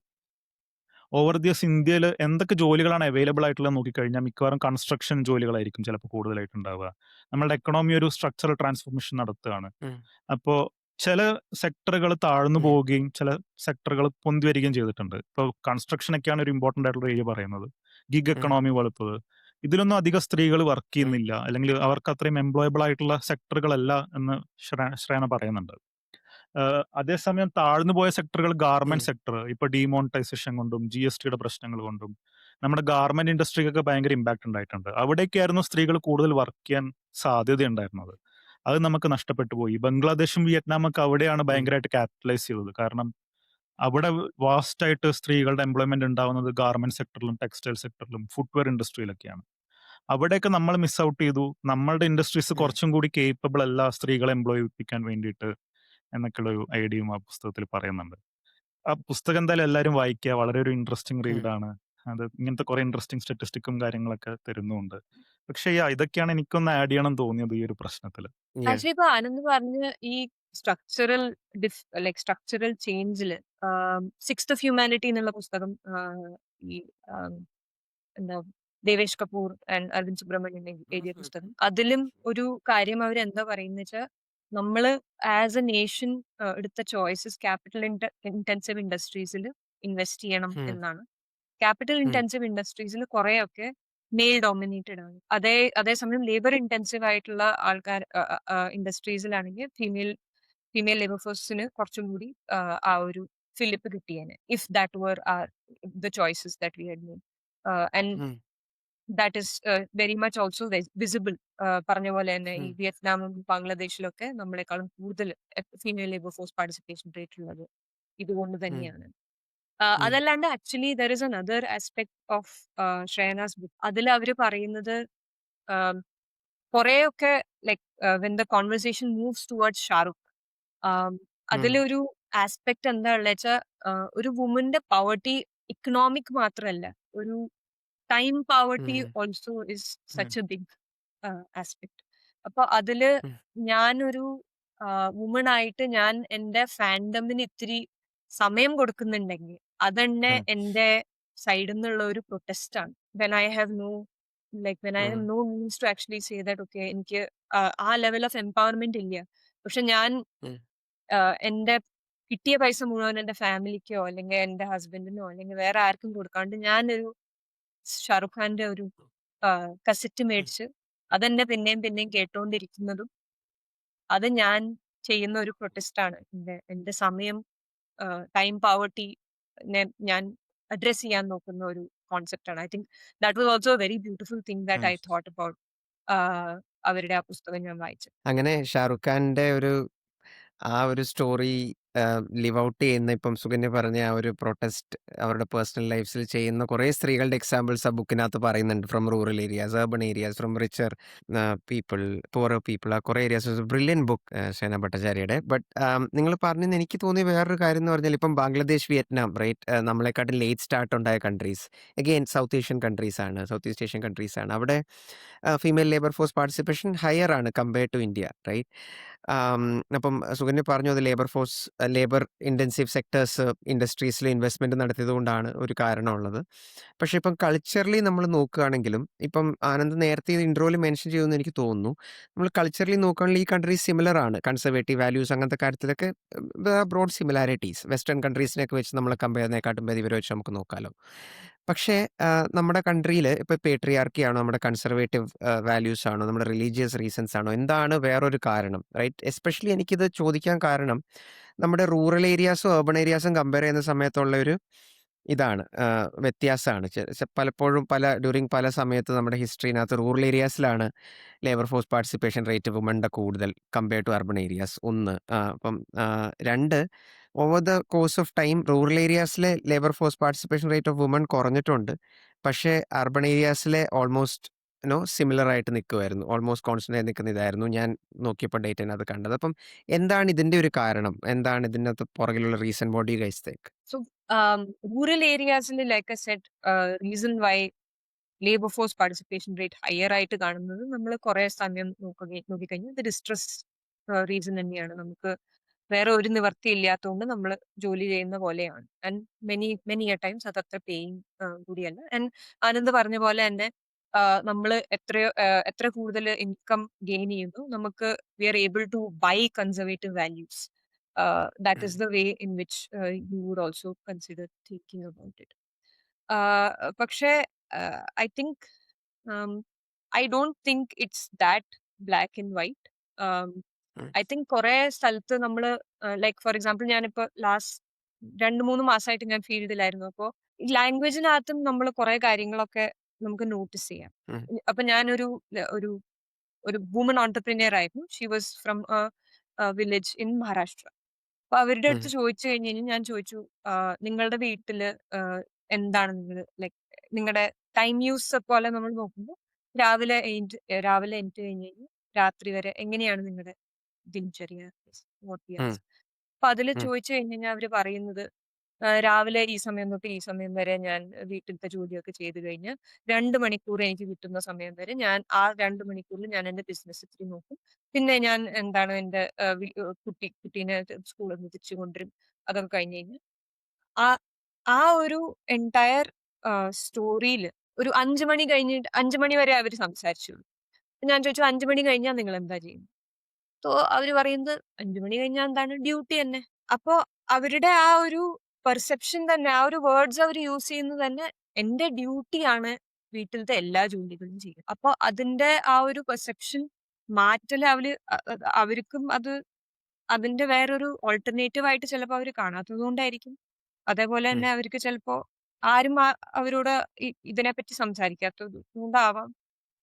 ഓവർ ദി ഇയേഴ്സ് ഇന്ത്യയിൽ എന്തൊക്കെ ജോലികളാണ് അവൈലബിൾ ആയിട്ടുള്ളത് നോക്കിക്കഴിഞ്ഞാൽ മിക്കവാറും കൺസ്ട്രക്ഷൻ ജോലികളായിരിക്കും ചിലപ്പോൾ കൂടുതലായിട്ട് ഉണ്ടാവുക. നമ്മളുടെ എക്കണോമി ഒരു സ്ട്രക്ചറൽ ട്രാൻസ്ഫോർമേഷൻ നടത്തുകയാണ്. ഉം. അപ്പോൾ ചില സെക്ടറുകൾ താഴ്ന്നു ഉം. പോവുകയും ചില സെക്ടറുകൾ പൊന്തി വരികയും ചെയ്തിട്ടുണ്ട്. ഇപ്പോൾ കൺസ്ട്രക്ഷൻ ഒക്കെയാണ് ഒരു ഇമ്പോർട്ടന്റ് ആയിട്ടുള്ള ഏരിയ പറയുന്നത്. ഗിഗ് ഉം. എക്കണോമി പോലത്തത്. ഇതിലൊന്നും അധികം സ്ത്രീകൾ വർക്ക് ഉം. ചെയ്യുന്നില്ല, അല്ലെങ്കിൽ അവർക്ക് അത്രയും എംപ്ലോയബിൾ ആയിട്ടുള്ള സെക്ടറുകളല്ല എന്ന് ശ്രേണ പറയുന്നുണ്ട്. അതേസമയം താഴ്ന്നു പോയ സെക്ടറുകൾ ഉം. ഗാർമെന്റ് സെക്ടർ, ഇപ്പൊ ഡിമോണിറ്റൈസേഷൻ കൊണ്ടും GSTയുടെ പ്രശ്നങ്ങൾ കൊണ്ടും നമ്മുടെ ഗാർമെന്റ് ഇൻഡസ്ട്രിക്കൊക്കെ ഭയങ്കര ഇമ്പാക്ട് ഉണ്ടായിട്ടുണ്ട്. അവിടേക്കായിരുന്നു സ്ത്രീകൾ കൂടുതൽ വർക്ക് ചെയ്യാൻ സാധ്യതയുണ്ടായിരുന്നത്. അത് നമുക്ക് നഷ്ടപ്പെട്ടു പോയി. ബംഗ്ലാദേശും വിയറ്റ്നാമും ഒക്കെ അവിടെയാണ് ഉം. ഭയങ്കരമായിട്ട് ക്യാപിറ്റലൈസ് ചെയ്തത്. കാരണം അവിടെ വാസ്റ്റ് ആയിട്ട് സ്ത്രീകളുടെ എംപ്ലോയ്മെന്റ് ഉണ്ടാവുന്നത് ഗാർമെന്റ് സെക്ടറിലും ടെക്സ്റ്റൈൽ സെക്ടറിലും ഫുട്വെയർ ഇൻഡസ്ട്രിയിലൊക്കെയാണ്. അവിടെയൊക്കെ നമ്മൾ മിസ് ഔട്ട് ചെയ്തു. നമ്മളുടെ ഇൻഡസ്ട്രീസ് ഉം. കുറച്ചും കൂടി കേപ്പബിൾ അല്ല സ്ത്രീകളെ എംപ്ലോയ് ചെയ്യിപ്പിക്കാൻ വേണ്ടിയിട്ട് എന്നൊക്കെയുള്ള ഒരു ഐഡിയയും ആ പുസ്തകത്തിൽ പറയുന്നുണ്ട്. ആ പുസ്തകം എന്തായാലും എല്ലാവരും വായിക്കുക. വളരെ ഒരു ഇൻട്രസ്റ്റിംഗ് ഉം. റീഡാണ്. അത് ഇങ്ങനത്തെ കുറെ ഇൻട്രസ്റ്റിംഗ് സ്റ്റാറ്റിസ്റ്റിക്കും കാര്യങ്ങളൊക്കെ തരുന്നുമുണ്ട്. പക്ഷേ ഇതൊക്കെയാണ് എനിക്കൊന്ന് ആഡ് ചെയ്യണം തോന്നിയത് ഈ ഒരു പ്രശ്നത്തിൽ. യെസ്. ആക്ച്വലി ഇപ്പൊ ആനന്ദ് പറഞ്ഞ ഈ സ്ട്രക്ചറൽ സ്ട്രക്ചറൽ ചേഞ്ചില് സിക്സ്ത് ഓഫ് ഹ്യൂമാനിറ്റി എന്നുള്ള പുസ്തകം ഈ ആം, എന്താ ദേവേഷ് കപൂർ ആൻഡ് അരവിന്ദ് സുബ്രഹ്മണ്യൻ എഴുതിയ പുസ്തകം. അതിലും ഒരു കാര്യം അവരെന്താ പറയുന്നത് വെച്ചാൽ, നമ്മള് ആസ് എ നേഷൻ എടുത്ത ചോയ്സസ് ക്യാപിറ്റൽ ഇന്റൻസീവ് ഇൻഡസ്ട്രീസിൽ ഇൻവെസ്റ്റ് ചെയ്യണം ഉം, എന്നാണ്. ക്യാപിറ്റൽ ഉം, ഇന്റൻസീവ് ഇൻഡസ്ട്രീസിൽ കുറെയൊക്കെ മെയിൽ ഡോമിനേറ്റഡ് ആണ്. അതേസമയം ലേബർ ഇന്റൻസീവ് ആയിട്ടുള്ള ആൾക്കാർ ഇൻഡസ്ട്രീസിലാണെങ്കിൽ ഫീമെയിൽ ലേബർ ഫോഴ്സിന് കുറച്ചും കൂടി ആ ഒരു ഫിലിപ്പ് കിട്ടിയേനെ, if that were are the choices that we had made. And um, that is very much also visible. പറഞ്ഞ പോലെ തന്നെ ഈ ഉം, വിയറ്റ്നാമും ബംഗ്ലാദേശിലൊക്കെ നമ്മളെക്കാളും കൂടുതൽ female labour force participation rate ഉള്ളത് ഇതുകൊണ്ട് ഉം, തന്നെയാണ്. ഉം, അതല്ലാണ്ട് actually there is another aspect of ശ്രേയാനാസ് ബുക്ക്. അതിൽ അവർ പറയുന്നത് കുറെയൊക്കെ like when the conversation moves towards Shahrukh, um, അതിലൊരു ആസ്പെക്ട് എന്താ ഉള്ളത് വെച്ചാൽ, ഒരു വുമന്റെ പവർട്ടി ഇക്കണോമിക് മാത്രമല്ല, ഒരു time poverty um, also is um. Such a big aspect. അപ്പൊ അതില് ഉം, ഞാനൊരു വുമൺ ആയിട്ട് ഞാൻ എന്റെ ഫാൻഡമിന് ഇത്തിരി സമയം കൊടുക്കുന്നുണ്ടെങ്കിൽ അതെന്നെ ഉം, എന്റെ സൈഡിൽ നിന്നുള്ള ഒരു പ്രൊട്ടസ്റ്റ് ആണ്. When I have no when I um, have no means to actually say that okay, എനിക്ക് ആ ലെവൽ ഓഫ് എംപവർമെന്റ് ഇല്ല. പക്ഷെ ഞാൻ ഉം, എന്റെ കിട്ടിയ പൈസ മുഴുവൻ എന്റെ ഫാമിലിക്കോ അല്ലെങ്കിൽ എന്റെ ഹസ്ബൻഡിനോ അല്ലെങ്കിൽ വേറെ ആർക്കും കൊടുക്കാണ്ട് ഞാനൊരു ഷാറുഖ് ഖാന്റെ ഒരു കസറ്റ് ഉം. മേടിച്ച് അതെന്നെ പിന്നെയും പിന്നെയും കേട്ടോണ്ടിരിക്കുന്നതും അത് ഞാൻ ചെയ്യുന്ന ഒരു പ്രൊട്ടസ്റ്റ് ആണ്. എന്റെ സമയം, ടൈം പവർട്ടി ഞാൻ അഡ്രസ് ചെയ്യാൻ നോക്കുന്ന ഒരു കോൺസെപ്റ്റ് ആണ്. I think that was also A very beautiful thing that ഉം. ഐ തോട്ട് അബൌട്ട് അവരുടെ ആ പുസ്തകം ഞാൻ വായിച്ചു. അങ്ങനെ ഷാറുഖ് ഖാന്റെ ആ ഒരു സ്റ്റോറി ലിവ് ഔട്ട് ചെയ്യുന്ന ഇപ്പം സുകന്യ പറഞ്ഞ ആ ഒരു പ്രൊട്ടസ്റ്റ് അവരുടെ പേഴ്സണൽ ലൈഫ്സിൽ ചെയ്യുന്ന കുറേ സ്ത്രീകളുടെ എക്സാമ്പിൾസ് ആ ബുക്കിനകത്ത് പറയുന്നുണ്ട്. From rural areas, urban areas, from richer people, poor people, ആ കുറേ ഏരിയാസ്. ബ്രില്യൻ ബുക്ക് സേന ഭട്ടാചാര്യയുടെ. ബട്ട് നിങ്ങൾ പറഞ്ഞെന്ന് എനിക്ക് തോന്നിയ വേറൊരു കാര്യം എന്ന് പറഞ്ഞാൽ, ഇപ്പം ബംഗ്ലാദേശ്, വിയറ്റ്നാം, റൈറ്റ്, നമ്മളെക്കാട്ടും ലേറ്റ് സ്റ്റാർട്ട് ഉണ്ടായ countries, again South Asian countries ആണ്, സൗത്ത് ഈസ്റ്റ് ഏഷ്യൻ കൺട്രീസ് ആണ്. അവിടെ female labour force participation higher ആണ് compared to India, right? Um, അപ്പം സുകന്യ പറഞ്ഞു അത് ലേബർ ഇൻറ്റൻസീവ് സെക്ടേഴ്സ് ഇൻഡസ്ട്രീസിൽ ഇൻവെസ്റ്റ്മെൻറ്റ് നടത്തിയത് കൊണ്ടാണ് ഒരു കാരണമുള്ളത്. പക്ഷേ ഇപ്പം കൾച്ചറലി നമ്മൾ നോക്കുകയാണെങ്കിലും, ഇപ്പം ആനന്ദ് നേരത്തെ ഇൻട്രോയിൽ മെൻഷൻ ചെയ്തെന്ന് എനിക്ക് തോന്നുന്നു, നമ്മൾ കൾച്ചറലി നോക്കുകയാണെങ്കിൽ ഈ കൺട്രീസ് സിമിലർ ആണ്. കൺസർവേറ്റീവ് വാല്യൂസ് അങ്ങനത്തെ കാര്യത്തിലൊക്കെ ബ്രോഡ് സിമിലാരിറ്റീസ് വെസ്റ്റേൺ കൺട്രീസിനെയൊക്കെ വെച്ച് നമ്മൾ കമ്പയർ ചെയ്യുന്നതിനെക്കാട്ടും ഭേദം ഇവരെ വെച്ച് നമുക്ക് നോക്കാമല്ലോ. പക്ഷേ നമ്മുടെ കൺട്രിയിൽ ഇപ്പോൾ പേട്രിയാർക്കി ആണോ, നമ്മുടെ കൺസർവേറ്റീവ് വാല്യൂസ് ആണോ, നമ്മുടെ റിലീജിയസ് റീസൺസ് ആണോ, എന്താണ് വേറൊരു കാരണം, റൈറ്റ്? എസ്പെഷ്യലി എനിക്കിത് ചോദിക്കാൻ കാരണം, നമ്മുടെ റൂറൽ ഏരിയാസും അർബൺ ഏരിയാസും കമ്പയർ ചെയ്യുന്ന സമയത്തുള്ള ഒരു ഇതാണ് വ്യത്യാസമാണ്. പലപ്പോഴും ഡ്യൂറിങ് പല സമയത്ത് നമ്മുടെ ഹിസ്റ്ററിനകത്ത് റൂറൽ ഏരിയാസിലാണ് ലേബർ ഫോഴ്സ് പാർട്ടിസിപ്പേഷൻ റേറ്റ് വുമൻ്റെ കൂടുതൽ കമ്പയർ ടു അർബൺ ഏരിയാസ്. ഒന്ന്. അപ്പം 2, over the course of time rural ഏരിയാസിലെ labour force participation rate of woman കുറഞ്ഞിട്ടുണ്ട്. പക്ഷേ അർബൺ ഏരിയാസിലെ ഓൾമോസ്റ്റ് സിമിലർ ആയിട്ട് നിൽക്കുമായിരുന്നു. ഓൾമോസ്റ്റ് കോൺസ്റ്റന്റ് ആയി നിൽക്കുന്ന ഇതായിരുന്നു ഞാൻ നോക്കിയപ്പോൾ ഡേറ്റിനകത്ത് കണ്ടത്. അപ്പം എന്താണ് ഇതിൻ്റെ ഒരു കാരണം? എന്താണ് ഇതിനകത്ത് പുറകിലുള്ള reason? What do you guys think? So, rural areas, like I said, reason why labour force participation rate higher ആയിട്ട് കാണുന്നത്, നമ്മൾ കുറെ സമയം നോക്കിക്കഴിഞ്ഞാൽ ഇത് ഡിസ്ട്രസ് റീസൺ തന്നെയാണ്. നമുക്ക് വേറെ ഒരു നിവർത്തി ഇല്ലാത്തതുകൊണ്ട് നമ്മൾ ജോലി ചെയ്യുന്ന പോലെയാണ്. ആൻഡ് മെനി എ ടൈംസ് അത് അത്ര പേയിങ് കൂടിയല്ല. ആൻഡ് ആനന്ദ് പറഞ്ഞ പോലെ തന്നെ നമ്മൾ എത്ര കൂടുതൽ ഇൻകം ഗെയിൻ ചെയ്യുന്നു, നമുക്ക് we are able to buy conservative values. That is the way in which you would also consider thinking about it. പക്ഷേ I think I don't think it's that black and white. I think കുറെ സ്ഥലത്ത് നമ്മൾ, like for example ഞാനിപ്പോ last 2-3 മാസമായിട്ട് ഞാൻ ഫീൽഡിലായിരുന്നു. അപ്പോൾ ഈ ലാംഗ്വേജിനകത്തും നമ്മൾ കുറെ കാര്യങ്ങളൊക്കെ നമുക്ക് നോട്ടീസ് ചെയ്യാം. അപ്പൊ ഞാനൊരു ഒരു ഒരു വുമൺ ഓൺടർപ്രീനിയർ ആയിരുന്നു. She was from village in Maharashtra. അപ്പൊ അവരുടെ അടുത്ത് ചോദിച്ചു കഴിഞ്ഞ് കഴിഞ്ഞാൽ ഞാൻ ചോദിച്ചു, നിങ്ങളുടെ വീട്ടില് എന്താണ് നിങ്ങൾ ലൈക്ക് നിങ്ങളുടെ ടൈം യൂസ് പോലെ നമ്മൾ നോക്കുമ്പോൾ രാവിലെ എണീറ്റ് കഴിഞ്ഞ് കഴിഞ്ഞാൽ രാത്രി വരെ എങ്ങനെയാണ് നിങ്ങളുടെ ദിനചര്യ? What you ask. അപ്പൊ അതിൽ ചോദിച്ചു കഴിഞ്ഞ് കഴിഞ്ഞാൽ അവര് പറയുന്നത്, രാവിലെ ഈ സമയം തൊട്ട് ഈ സമയം വരെ ഞാൻ വീട്ടിലത്തെ ജോലിയൊക്കെ ചെയ്ത് കഴിഞ്ഞ് 2 മണിക്കൂർ എനിക്ക് കിട്ടുന്ന സമയം വരെ ഞാൻ ആ 2 മണിക്കൂറിൽ ഞാൻ എന്റെ ബിസിനസ് ഇത്തിരി നോക്കും. പിന്നെ ഞാൻ എന്താണ് എന്റെ കുട്ടീനെ സ്കൂളിൽ നിന്ന് തിരിച്ചു കൊണ്ടുവരും. അതൊക്കെ കഴിഞ്ഞ് കഴിഞ്ഞ് ആ ആ ഒരു എൻറ്റയർ സ്റ്റോറിയിൽ ഒരു 5 മണി കഴിഞ്ഞിട്ട് 5 മണി വരെ അവര് സംസാരിച്ചുള്ളൂ. ഞാൻ ചോദിച്ചു 5 മണി കഴിഞ്ഞാൽ നിങ്ങൾ എന്താ ചെയ്യുന്നത്? സോ അവര് പറയുന്നത് 5 മണി കഴിഞ്ഞാൽ എന്താണ് ഡ്യൂട്ടി തന്നെ. അപ്പോ അവരുടെ ആ ഒരു പെർസെപ്ഷൻ തന്നെ, ആ ഒരു വേർഡ്സ് അവർ യൂസ് ചെയ്യുന്നത് തന്നെ എന്റെ ഡ്യൂട്ടിയാണ് വീട്ടിലത്തെ എല്ലാ ജോലികളും ചെയ്യുക. അപ്പൊ അതിന്റെ ആ ഒരു പെർസെപ്ഷൻ മാറ്റല് അവർക്കും അത് അതിന്റെ വേറൊരു ഓൾട്ടർനേറ്റീവ് ആയിട്ട് ചിലപ്പോ അവര് കാണാത്തത് കൊണ്ടായിരിക്കും. അതേപോലെ ഉം. തന്നെ അവർക്ക് ചിലപ്പോ ആരും അവരോട് ഇതിനെപ്പറ്റി സംസാരിക്കാത്തത് കൊണ്ടാവാം.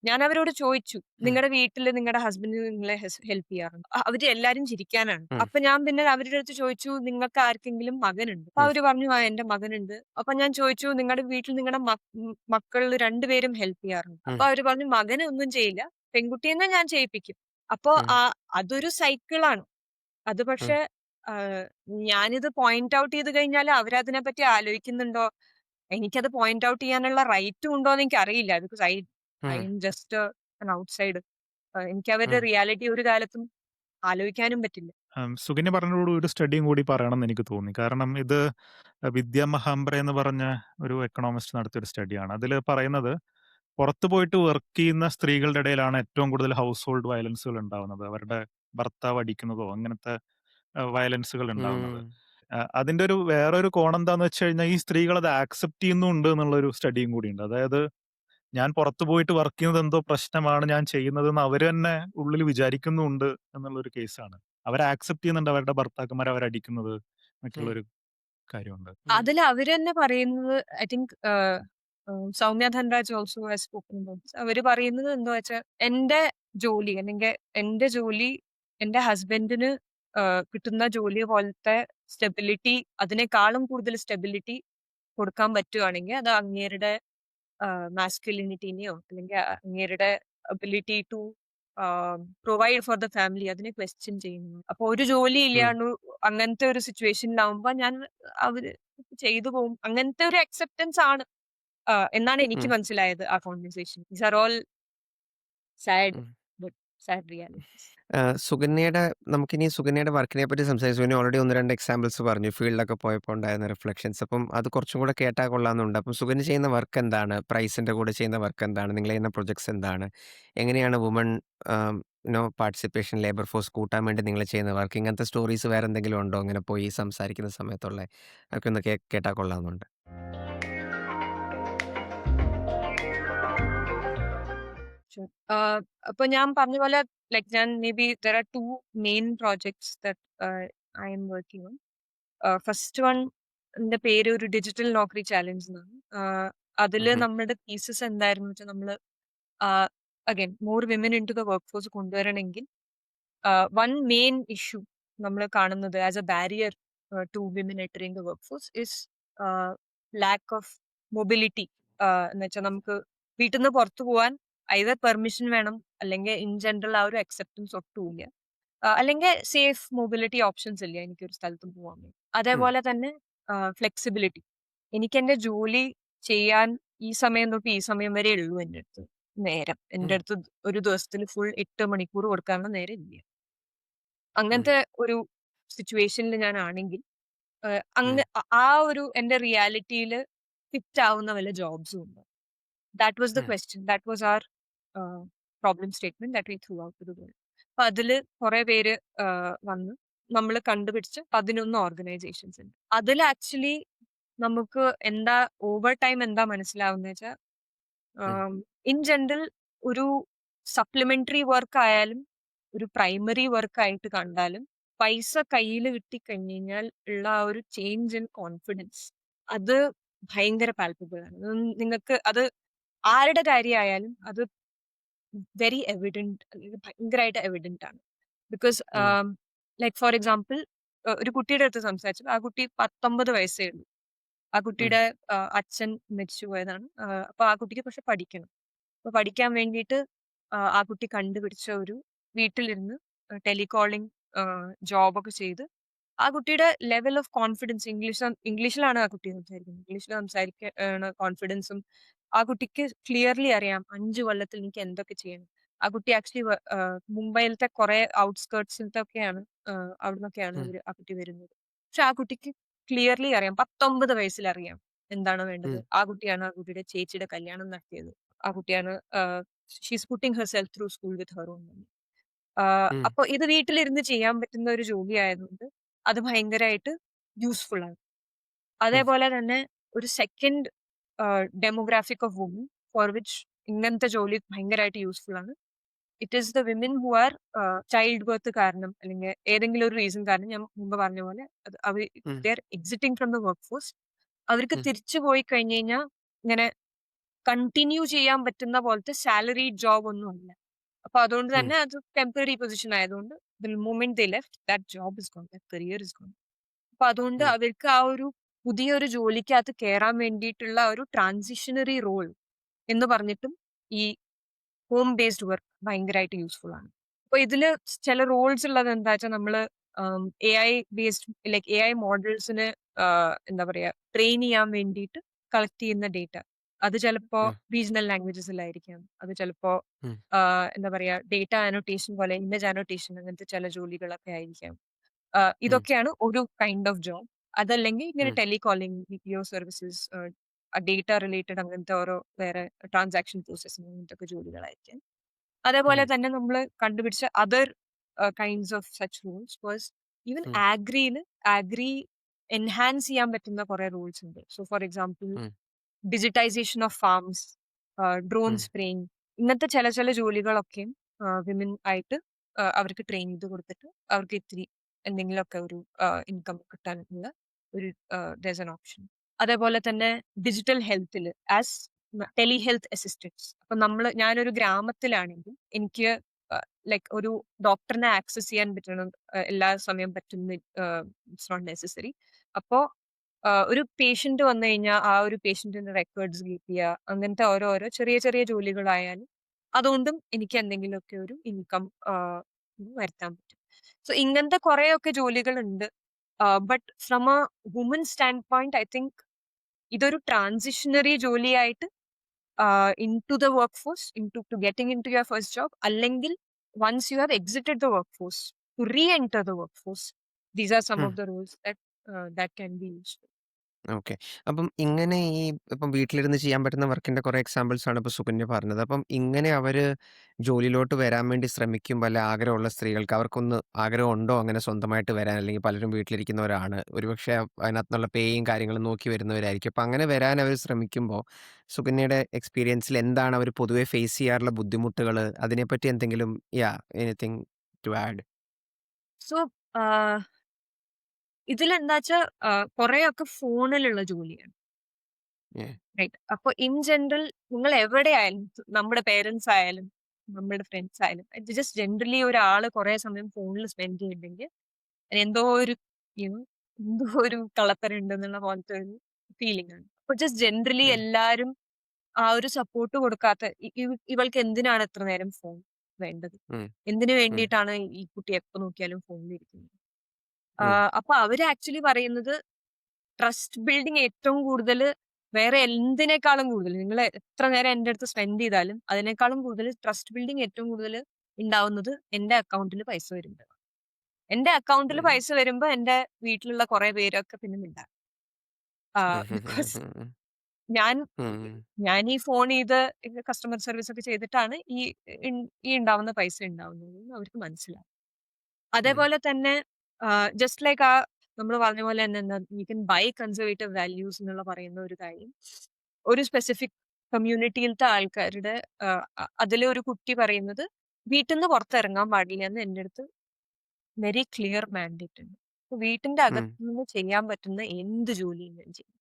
ഞാൻ അവരോട് ചോദിച്ചു, ഉം. നിങ്ങളുടെ വീട്ടില് നിങ്ങളുടെ ഹസ്ബൻഡ് നിങ്ങളെ ഹെൽപ്പ് ചെയ്യാറുണ്ടോ? അവര് എല്ലാരും ചിരിക്കാനാണ്. ഉം. അപ്പൊ ഞാൻ പിന്നെ അവരുടെ അടുത്ത് ചോദിച്ചു, നിങ്ങൾക്ക് ആർക്കെങ്കിലും മകനുണ്ടോ? അപ്പൊ ഉം. അവര് പറഞ്ഞു, ആ എന്റെ മകനുണ്ട്. അപ്പൊ ഞാൻ ചോദിച്ചു, നിങ്ങളുടെ വീട്ടിൽ നിങ്ങളുടെ മക്കളിൽ രണ്ടുപേരും ഹെൽപ്പ് ചെയ്യാറുണ്ട്? ഉം. അപ്പൊ അവര് പറഞ്ഞു, മകനെ ഒന്നും ചെയ്യില്ല, പെൺകുട്ടിയെ ഞാൻ ചെയ്യിപ്പിക്കും. അപ്പൊ ഉം. അതൊരു സൈക്കിളാണ്. അത് ഉം. പക്ഷെ ആഹ് ഞാനിത് പോയിന്റ് ഔട്ട് ചെയ്ത് കഴിഞ്ഞാൽ അവരതിനെ പറ്റി ആലോചിക്കുന്നുണ്ടോ? എനിക്കത് പോയിന്റ് ഔട്ട് ചെയ്യാനുള്ള റൈറ്റും ഉണ്ടോന്ന് എനിക്കറിയില്ല. Because I um. Am just an outsider. എനിക്ക് അവരുടെ ഉം. റിയാലിറ്റി ഒരു കാലത്തും ആലോചിക്കാനും പറ്റില്ല. സുകന്യ പറഞ്ഞതോട് ഒരു സ്റ്റഡിയും കൂടി പറയണമെന്ന് എനിക്ക് തോന്നി. കാരണം ഇത് വിദ്യ മഹാംബ്ര എന്ന് പറഞ്ഞ ഒരു എക്കണോമിസ്റ്റ് നടത്തിയ ഒരു സ്റ്റഡിയാണ്. അതിൽ പറയുന്നത് പുറത്ത് പോയിട്ട് വർക്ക് ചെയ്യുന്ന സ്ത്രീകളുടെ ഇടയിലാണ് ഏറ്റവും കൂടുതൽ ഹൗസ് ഹോൾഡ് വയലൻസുകൾ ഉണ്ടാവുന്നത്. അവരുടെ ഭർത്താവ് അടിക്കുന്നതോ അങ്ങനത്തെ വയലൻസുകൾ ഉണ്ടാവുന്നത്. ഉം. അതിന്റെ ഒരു വേറൊരു കോണം എന്താന്ന് വെച്ച് കഴിഞ്ഞാൽ ഈ സ്ത്രീകൾ അത് ആക്സെപ്റ്റ് ചെയ്യുന്നുണ്ട് എന്നുള്ളൊരു സ്റ്റഡിയും കൂടിയുണ്ട്. അതായത് ഞാൻ പുറത്ത് പോയിട്ട് വർക്ക് ചെയ്യുന്നത് എന്തോ പ്രശ്നമാണ് ഞാൻ ചെയ്യുന്നതെന്ന് അവര് തന്നെ ഉള്ളിൽ വിചാരിക്കുന്നുണ്ട് എന്നുള്ളൊരു കേസാണ്. അവര് ആക്സെപ്റ്റ് ചെയ്യുന്നുണ്ട് അവരുടെ ഭർത്താക്കന്മാരെ അവരടിക്കുന്നത് ഉം. എന്നൊക്കെയുള്ളൊരു കാര്യമുണ്ട്. ഉം. അതിൽ അവര് തന്നെ പറയുന്നത് I think Soumya Dhanraj also has spoken about this. അവര് പറയുന്നത് എന്താ വെച്ചാൽ എന്റെ ജോലി അല്ലെങ്കിൽ എന്റെ ജോലി എന്റെ ഹസ്ബൻഡിന് കിട്ടുന്ന ജോലി പോലത്തെ സ്റ്റെബിലിറ്റി, അതിനേക്കാളും കൂടുതൽ സ്റ്റെബിലിറ്റി കൊടുക്കാൻ പറ്റുവാണെങ്കിൽ അത് അങ്ങേരുടെ മാസ്കുലിനിറ്റിനെയോ അല്ലെങ്കിൽ അങ്ങേരുടെ ability to provide for the family അതിനെ ക്വസ്റ്റ്യൻ ചെയ്യുന്നു. അപ്പൊ ഒരു ജോലി ഉം. ഇല്ലാണ്ട് അങ്ങനത്തെ ഒരു സിറ്റുവേഷനിലാവുമ്പോ ഞാൻ അവര് ചെയ്തു പോകും. അങ്ങനത്തെ ഒരു അക്സെപ്റ്റൻസ് ആണ് എന്നാണ് എനിക്ക് ഉം. മനസ്സിലായത് ആ conversation. These are all sad um. But sad realities. സുകന്യയുടെ നമുക്കിനി സുകന്യയുടെ വർക്കിനെ പറ്റി സംസാരിച്ചു. സുകന്യ ഓൾറെഡി 1, 2 എക്സാമ്പിൾസ് പറഞ്ഞു. ഫീൽഡിലൊക്കെ പോയപ്പോ ഉണ്ടായിരുന്ന റിഫ്ലക്ഷൻസ്. അപ്പം അത് കുറച്ചും കൂടെ കേട്ടാൽ കൊള്ളാമെന്നുണ്ട്. അപ്പം സുകന്യ ചെയ്യുന്ന വർക്ക് എന്താണ്? പ്രൈസിന്റെ കൂടെ ചെയ്യുന്ന വർക്ക് എന്താണ്? നിങ്ങൾ ചെയ്യുന്ന പ്രൊജക്ട്സ് എന്താണ്? എങ്ങനെയാണ് വുമൺ പാർട്ടിസിപ്പേഷൻ ലേബർ ഫോഴ്സ് കൂട്ടാൻ വേണ്ടി നിങ്ങൾ ചെയ്യുന്ന വർക്ക്? ഇങ്ങനത്തെ സ്റ്റോറീസ് വേറെ എന്തെങ്കിലും ഉണ്ടോ? അങ്ങനെ പോയി സംസാരിക്കുന്ന സമയത്തുള്ള അതൊക്കെ ഒന്ന് കേട്ടാൽ കൊള്ളാമെന്നുണ്ട്. Sure. അപ്പൊ ഞാൻ പറഞ്ഞ പോലെ ലൈക് ഞാൻ maybe there are two main projects that I'm working on. First one ന്റെ പേര് ഒരു ഡിജിറ്റൽ നോക്കറി ചാലഞ്ച് എന്നാണ്. അതില് ഉഹും. നമ്മുടെ തീസിസ് എന്തായിരുന്നു വെച്ചാൽ നമ്മള് again more women into the workforce കൊണ്ടുവരണമെങ്കിൽ വൺ മെയിൻ ഇഷ്യൂ നമ്മൾ കാണുന്നത് as a barrier to women entering the workforce is lack of mobility. എന്ന് വെച്ചാൽ നമുക്ക് വീട്ടിൽ നിന്ന് പുറത്തു പോകാൻ ഐതർ പെർമിഷൻ വേണം, അല്ലെങ്കിൽ ഇൻ ജനറൽ ആ ഒരു അക്സെപ്റ്റൻസ് ഒട്ടുമില്ല. അല്ലെങ്കിൽ സേഫ് മൊബിലിറ്റി ഓപ്ഷൻസ് ഇല്ല എനിക്കൊരു സ്ഥലത്ത് പോകാൻ വേണ്ടി. ഉം. അതേപോലെ തന്നെ ഫ്ലെക്സിബിലിറ്റി. എനിക്ക് എന്റെ ജോലി ചെയ്യാൻ ഈ സമയം തൊട്ട് ഈ സമയം വരെ ഉള്ളൂ എൻ്റെ അടുത്ത് നേരം. എൻ്റെ ഉം. അടുത്ത് ഒരു ദിവസത്തിൽ ഫുൾ 8 മണിക്കൂർ കൊടുക്കാനുള്ള നേരം ഇല്ല. ഉം. അങ്ങനത്തെ ഒരു സിറ്റുവേഷനിൽ ഞാൻ ആണെങ്കിൽ ഉം. ആ ഒരു എന്റെ റിയാലിറ്റിയിൽ ഫിറ്റ് ആവുന്ന വല്ല ജോബ്സും ഉണ്ട്. That was the um. Question. That was our problem statement that we threw out to the world. അപ്പൊ അതില് കുറെ പേര് വന്ന് നമ്മൾ കണ്ടുപിടിച്ച് 11 ഓർഗനൈസേഷൻസ് ഉണ്ട്. അതിൽ ആക്ച്വലി നമുക്ക് എന്താ ഓവർ ടൈം എന്താ മനസ്സിലാവുന്ന വെച്ചാൽ ഉം. ഇൻ ജനറൽ ഒരു സപ്ലിമെന്ററി വർക്ക് ആയാലും ഒരു പ്രൈമറി വർക്ക് ആയിട്ട് കണ്ടാലും പൈസ കയ്യിൽ കിട്ടിക്കഴിഞ്ഞു കഴിഞ്ഞാൽ ഉള്ള ആ ഒരു ചേഞ്ച് ഇൻ കോൺഫിഡൻസ് അത് ഭയങ്കര പാൽപ്പബിൾ ആണ്. നിങ്ങൾക്ക് അത് ആരുടെ കാര്യമായാലും അത് വെരി എവിഡന്റ്, അല്ലെങ്കിൽ ഭയങ്കരമായിട്ട് എവിഡന്റ് ആണ്. ബിക്കോസ് ഉം. ലൈക്ക് ഫോർ എക്സാമ്പിൾ ഒരു കുട്ടിയുടെ അടുത്ത് സംസാരിച്ചു. ആ കുട്ടി 19 വയസ്സേ ഉള്ളൂ. ആ ഉം. കുട്ടിയുടെ അച്ഛൻ മരിച്ചു പോയതാണ്. അപ്പൊ ആ കുട്ടിക്ക് പക്ഷെ പഠിക്കണം. അപ്പൊ പഠിക്കാൻ വേണ്ടിയിട്ട് ആ കുട്ടി കണ്ടുപിടിച്ച ഒരു വീട്ടിലിരുന്ന് ടെലികോളിംഗ് ജോബൊക്കെ ചെയ്ത് ആ കുട്ടിയുടെ ലെവൽ ഓഫ് കോൺഫിഡൻസ്, ഇംഗ്ലീഷിലാണ് ആ കുട്ടി സംസാരിക്കുന്നത്. ഇംഗ്ലീഷിൽ സംസാരിക്കുന്ന കോൺഫിഡൻസും ആ കുട്ടിക്ക് ക്ലിയർലി അറിയാം 5 കൊല്ലത്തിൽ എനിക്ക് എന്തൊക്കെ ചെയ്യണം. ആ കുട്ടി ആക്ച്വലി മുംബൈയിലത്തെ കുറെ ഔട്ട്സ്കേർട്സിലത്തെ ഒക്കെയാണ്, അവിടുന്നൊക്കെയാണ് ഉം. ആ കുട്ടി വരുന്നത്. പക്ഷെ ആ കുട്ടിക്ക് ക്ലിയർലി അറിയാം, 19 വയസ്സിൽ അറിയാം എന്താണോ വേണ്ടത്. ഉം. ആ കുട്ടിയാണ് ആ കുട്ടിയുടെ ചേച്ചിയുടെ കല്യാണം നടത്തിയത്. ആ കുട്ടിയാണ് she's putting herself through school with her own money. Um. അപ്പൊ ഇത് വീട്ടിലിരുന്ന് ചെയ്യാൻ പറ്റുന്ന ഒരു ജോലി ആയതുകൊണ്ട് അത് ഭയങ്കരായിട്ട് യൂസ്ഫുൾ ആണ്. ഉം. അതേപോലെ തന്നെ ഒരു second demographic of woman for which ഇങ്ങനത്തെ ജോലി ഭയങ്കരമായിട്ട് യൂസ്ഫുൾ ആണ്. It is the women who are childbirth കാരണം അല്ലെങ്കിൽ ഏതെങ്കിലും ഒരു റീസൺ കാരണം ഞാൻ മുമ്പ് പറഞ്ഞ പോലെ ഉം. There exiting from the work force. അവർക്ക് ഉം. തിരിച്ചു പോയി കഴിഞ്ഞു കഴിഞ്ഞാൽ ഇങ്ങനെ കണ്ടിന്യൂ ചെയ്യാൻ പറ്റുന്ന പോലത്തെ സാലറി ജോബ് ഒന്നും അല്ല. അപ്പൊ അതുകൊണ്ട് ഉം. തന്നെ അത് ടെമ്പററി പൊസിഷൻ ആയതുകൊണ്ട് the moment they left that job is gone, that career is gone. അപ്പൊ അതുകൊണ്ട് ഉം. അവർക്ക് ആ ഒരു പുതിയൊരു ജോലിക്കകത്ത് കയറാൻ വേണ്ടിയിട്ടുള്ള ഒരു ട്രാൻസിഷണറി റോൾ എന്ന് പറഞ്ഞിട്ടും ഈ ഹോം ബേസ്ഡ് വർക്ക് ഭയങ്കരമായിട്ട് യൂസ്ഫുൾ ആണ്. അപ്പൊ ഇതില് ചില റോൾസ് ഉള്ളത് എന്താ വെച്ചാൽ നമ്മള് AI ബേസ്ഡ് ലൈക്ക് AI മോഡൽസിന് എന്താ പറയാ ട്രെയിൻ ചെയ്യാൻ വേണ്ടിയിട്ട് കളക്ട് ചെയ്യുന്ന ഡേറ്റ. അത് ചിലപ്പോ ഉം. റീജിയണൽ ലാംഗ്വേജസിലായിരിക്കാം. അത് ചിലപ്പോ ഉം. എന്താ പറയാ ഡേറ്റ അനോട്ടേഷൻ പോലെ ഇമേജ് അനോട്ടേഷൻ അങ്ങനത്തെ ചില ജോലികളൊക്കെ ആയിരിക്കാം. ഉം. ഇതൊക്കെയാണ് ഒരു കൈൻഡ് ഓഫ് ജോബ്. അതല്ലെങ്കിൽ ഇങ്ങനെ ഉം. Telecalling, BPO services, data related അങ്ങനത്തെ ഓരോ വേറെ ട്രാൻസാക്ഷൻ പ്രോസസ്സിംഗ് അങ്ങനത്തെ ഒക്കെ ജോലികളായിരിക്കും. അതേപോലെ ഉം. തന്നെ നമ്മൾ കണ്ടുപിടിച്ച other kinds of such rules was even ഉം. ആഗ്രി എൻഹാൻസ് ചെയ്യാൻ പറ്റുന്ന കുറെ റൂൾസ് ഉണ്ട്. സോ ഫോർ എക്സാമ്പിൾ ഉം. ഡിജിറ്റൈസേഷൻ ഓഫ് ഫാംസ്, ഡ്രോൺ ഉം. സ്പ്രേയിങ്, ഇങ്ങനത്തെ ചില ജോലികളൊക്കെയും വിമൻ ആയിട്ട് അവർക്ക് ട്രെയിൻ ചെയ്ത് കൊടുത്തിട്ട് അവർക്ക് ഇത്തിരി എന്തെങ്കിലുമൊക്കെ ഒരു ഇൻകം കിട്ടാനുള്ള ഒരു ദർ ആൻ ഓപ്ഷൻ. അതേപോലെ തന്നെ ഡിജിറ്റൽ ഹെൽത്തിൽ ആസ് ടെലി ഹെൽത്ത് അസിസ്റ്റൻസ്. അപ്പൊ ഞാനൊരു ഗ്രാമത്തിലാണെങ്കിൽ എനിക്ക് ലൈക്ക് ഒരു ഡോക്ടറിനെ ആക്സസ് ചെയ്യാൻ പറ്റണം എല്ലാ സമയം പറ്റുന്ന ഇറ്റ്സ് നോട്ട് നെസസറി. അപ്പോ ഒരു പേഷ്യന്റ് വന്നു കഴിഞ്ഞാൽ ആ ഒരു പേഷ്യന്റിന്റെ റെക്കോർഡ്സ് കീപ്പ് ചെയ്യുക, അങ്ങനത്തെ ഓരോരോ ചെറിയ ചെറിയ ജോലികളായാലും അതുകൊണ്ടും എനിക്ക് എന്തെങ്കിലുമൊക്കെ ഒരു ഇൻകം വരുത്താൻ പറ്റും. സോ ഇങ്ങനത്തെ കുറെയൊക്കെ ജോലികളുണ്ട്. But from a woman standpoint I think ഇതൊരു ട്രാൻസിഷണറി ജോലിയായിട്ട് into the workforce, to getting into your first job, അല്ലെങ്കിൽ once you have exited the workforce, to re-enter the workforce, these are some ഉം. of the roles that can be used. Okay. അപ്പം ഇങ്ങനെ ഇപ്പം വീട്ടിലിരുന്ന് ചെയ്യാൻ പറ്റുന്ന വർക്കിന്റെ കുറെ എക്സാമ്പിൾസ് ആണ് ഇപ്പൊ സുകന്യ പറഞ്ഞത്. അപ്പം ഇങ്ങനെ അവര് ജോലിയിലോട്ട് വരാൻ വേണ്ടി ശ്രമിക്കുമ്പോൾ അല്ലെ ആഗ്രഹമുള്ള സ്ത്രീകൾക്ക് അവർക്കൊന്ന് ആഗ്രഹമുണ്ടോ അങ്ങനെ സ്വന്തമായിട്ട് വരാൻ? അല്ലെങ്കിൽ പലരും വീട്ടിലിരിക്കുന്നവരാണ്. ഒരുപക്ഷെ അതിനകത്തുന്നുള്ള പേയും കാര്യങ്ങളും നോക്കി വരുന്നവരായിരിക്കും. അപ്പം അങ്ങനെ വരാൻ അവർ ശ്രമിക്കുമ്പോൾ സുകന്യയുടെ എക്സ്പീരിയൻസിൽ എന്താണ് അവർ പൊതുവെ ഫേസ് ചെയ്യാറുള്ള ബുദ്ധിമുട്ടുകൾ? അതിനെപ്പറ്റി എന്തെങ്കിലും എനിത്തിങ് ടു ആഡ്? സോ ഇതിലെന്താ വെച്ചാൽ കുറെയൊക്കെ ഫോണിലുള്ള ജോലിയാണ്. ഏഹ്. റൈറ്റ്. അപ്പൊ ഇൻ ജനറൽ നിങ്ങൾ എവിടെയായാലും നമ്മുടെ പേരൻസ് ആയാലും നമ്മുടെ ഫ്രണ്ട്സ് ആയാലും ജസ്റ്റ് ജനറലി ഒരാള് കുറെ സമയം ഫോണിൽ സ്പെൻഡ് ചെയ്യുന്നുണ്ടെങ്കിൽ എന്തോ ഒരു യുനോ എന്തോ ഒരു കളത്തരം ഉണ്ടെന്നുള്ള പോലത്തെ ഒരു ഫീലിംഗ് ആണ്. അപ്പൊ ജസ്റ്റ് ജനറലി ഉം. എല്ലാരും ആ ഒരു സപ്പോർട്ട് കൊടുക്കാത്ത ഇവൾക്ക് എന്തിനാണ് എത്ര നേരം ഫോൺ വേണ്ടത്? ഉം. എന്തിനു ഉം. വേണ്ടിയിട്ടാണ് ഈ കുട്ടി എപ്പോ നോക്കിയാലും ഫോണിലിരിക്കുന്നത്? ഉം. അപ്പൊ അവര് ആക്ച്വലി പറയുന്നത് ട്രസ്റ്റ് ബിൽഡിംഗ് ഏറ്റവും കൂടുതൽ വേറെ എന്തിനേക്കാളും കൂടുതൽ നിങ്ങൾ എത്ര നേരം എന്റെ അടുത്ത് സ്പെൻഡ് ചെയ്താലും അതിനേക്കാളും കൂടുതൽ ട്രസ്റ്റ് ബിൽഡിംഗ് ഏറ്റവും കൂടുതൽ ഉണ്ടാവുന്നത് എന്റെ അക്കൗണ്ടിൽ പൈസ വരുമ്പോൾ. എന്റെ അക്കൗണ്ടിൽ ഉം. പൈസ വരുമ്പോ എന്റെ വീട്ടിലുള്ള കുറെ പേരൊക്കെ പിന്നെ മിണ്ടാം. ഉം. ബിക്കോസ് ഉം. ഞാൻ ഉം. ഞാൻ ഈ ഫോൺ ചെയ്ത് കസ്റ്റമർ സർവീസ് ഒക്കെ ചെയ്തിട്ടാണ് ഈ ഉണ്ടാവുന്ന പൈസ ഉണ്ടാവുന്നത് എന്ന് അവർക്ക് മനസ്സിലാവും. ഉം. അതേപോലെ തന്നെ ജസ്റ്റ് ലൈക്ക് നമ്മൾ പറഞ്ഞ പോലെ തന്നെ എന്താ you can by conservative values എന്നുള്ള പറയുന്ന ഒരു കാര്യം ഒരു സ്പെസിഫിക് കമ്മ്യൂണിറ്റിയിലത്തെ ആൾക്കാരുടെ അതിലെ ഒരു കുട്ടി പറയുന്നത് വീട്ടിൽ നിന്ന് പുറത്തിറങ്ങാൻ പാടില്ല എന്ന് എൻ്റെ അടുത്ത് വെരി ക്ലിയർ മാൻഡേറ്റ് ഉണ്ട്. അപ്പൊ വീട്ടിന്റെ ഉം. അകത്ത് നിന്ന് ചെയ്യാൻ പറ്റുന്ന എന്ത് ജോലിയും ഞാൻ ചെയ്യും.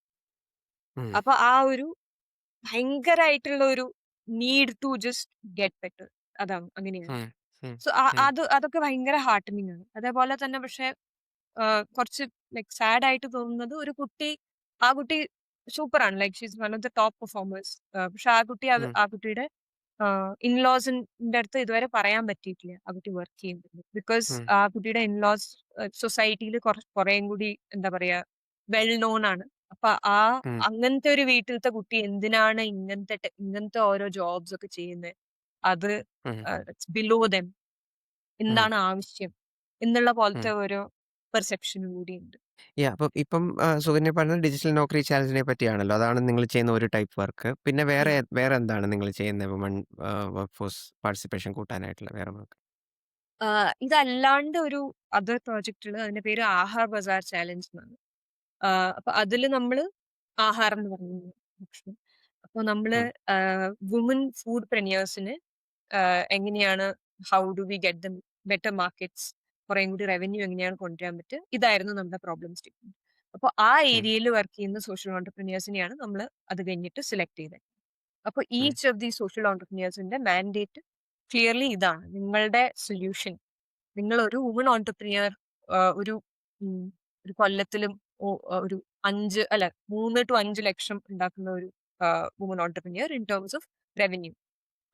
ഉം. അപ്പൊ ആ ഒരു ഭയങ്കരമായിട്ടുള്ള ഒരു need to just get better അതാണ് അങ്ങനെയാണ്. ഉം. ഉം. സോ ഉം. അതൊക്കെ ഭയങ്കര ഹാർട്ടനിങ് ആണ്. അതേപോലെ തന്നെ പക്ഷെ കുറച്ച് ലൈക് സാഡ് ആയിട്ട് തോന്നുന്നത് ഒരു കുട്ടി ആ കുട്ടി സൂപ്പറാണ് like she's one of the top performers. പക്ഷെ ഉം. ആ കുട്ടിയുടെ ഇൻലോസിന്റെ അടുത്ത് ഇതുവരെ പറയാൻ പറ്റിയിട്ടില്ല ആ കുട്ടി വർക്ക് ചെയ്യുന്നത്. ബിക്കോസ് ഉം. ആ കുട്ടിയുടെ ഇൻലോസ് സൊസൈറ്റിയിൽ കുറേയും കൂടി എന്താ പറയാ വെൽ നോൺ ആണ്. അപ്പൊ ഉം. അങ്ങനത്തെ ഒരു വീട്ടിലത്തെ കുട്ടി എന്തിനാണ് ഇങ്ങനത്തെ ഓരോ ജോബ്സ് ഒക്കെ ചെയ്യുന്നത്? അത് ഉം. ബിലോ ദം. ഉം. എന്താണ് ആവശ്യം എന്നുള്ള ഉം. പോലത്തെ ഒരു പെർസെപ്ഷനും കൂടി ഉണ്ട്. അപ്പം ഇപ്പം സുകന്യ പറഞ്ഞത് ഡിജിറ്റൽ നോക്കറി ചാലഞ്ചിനെ പറ്റിയാണല്ലോ. അതാണ് നിങ്ങൾ ചെയ്യുന്ന ഒരു ടൈപ്പ് വർക്ക്. പിന്നെ വേറെ Yeah. വേറെ എന്താണ് നിങ്ങൾ ചെയ്യുന്ന വുമൺ വർക്ക് ഫോഴ്സ് പാർട്ടിസിപ്പേഷൻ കൂട്ടാനായിട്ടുള്ള വേറെ വർക്ക്? ഇതല്ലാണ്ട് ഒരു അതർ പ്രോജക്റ്റുകൾ, അതിന്റെ പേര് ആഹാർ ബസാർ ചാലഞ്ച് എന്നാണ്. അപ്പൊ അതില് നമ്മള് ആഹാരം എന്ന് പറയുന്നത് ഭക്ഷണം. അപ്പൊ നമ്മള് ഉം, വുമൻ ഫുഡ് പ്രനിയേഴ്സിന് എങ്ങനെയാണ്, how do we get them better markets, കുറേം കൂടി റവന്യൂ എങ്ങനെയാണ് കൊണ്ടുവരാൻ പറ്റുക, ഇതായിരുന്നു നമ്മുടെ പ്രോബ്ലം സ്റ്റേറ്റ്മെന്റ്. അപ്പോൾ ആ ഉം, ഏരിയയിൽ വർക്ക് ചെയ്യുന്ന സോഷ്യൽ ഓണ്ടർപ്രിനിയേഴ്സിനെയാണ് നമ്മൾ അത് കഴിഞ്ഞിട്ട് സെലക്ട് ചെയ്തത്. അപ്പോൾ ഉം, ഈച്ച് ഓഫ് ദി സോഷ്യൽ ഓണ്ടർപ്രിനിയേഴ്സിന്റെ മാൻഡേറ്റ് ക്ലിയർലി ഇതാണ്: നിങ്ങളുടെ സൊല്യൂഷൻ, നിങ്ങൾ ഒരു വുമൺ ഓണ്ടർപ്രിനിയർ ഒരു ഉം, ഒരു കൊല്ലത്തിലും ഒരു 3 to 5 ലക്ഷം ഉണ്ടാക്കുന്ന ഒരു woman entrepreneur in terms of revenue,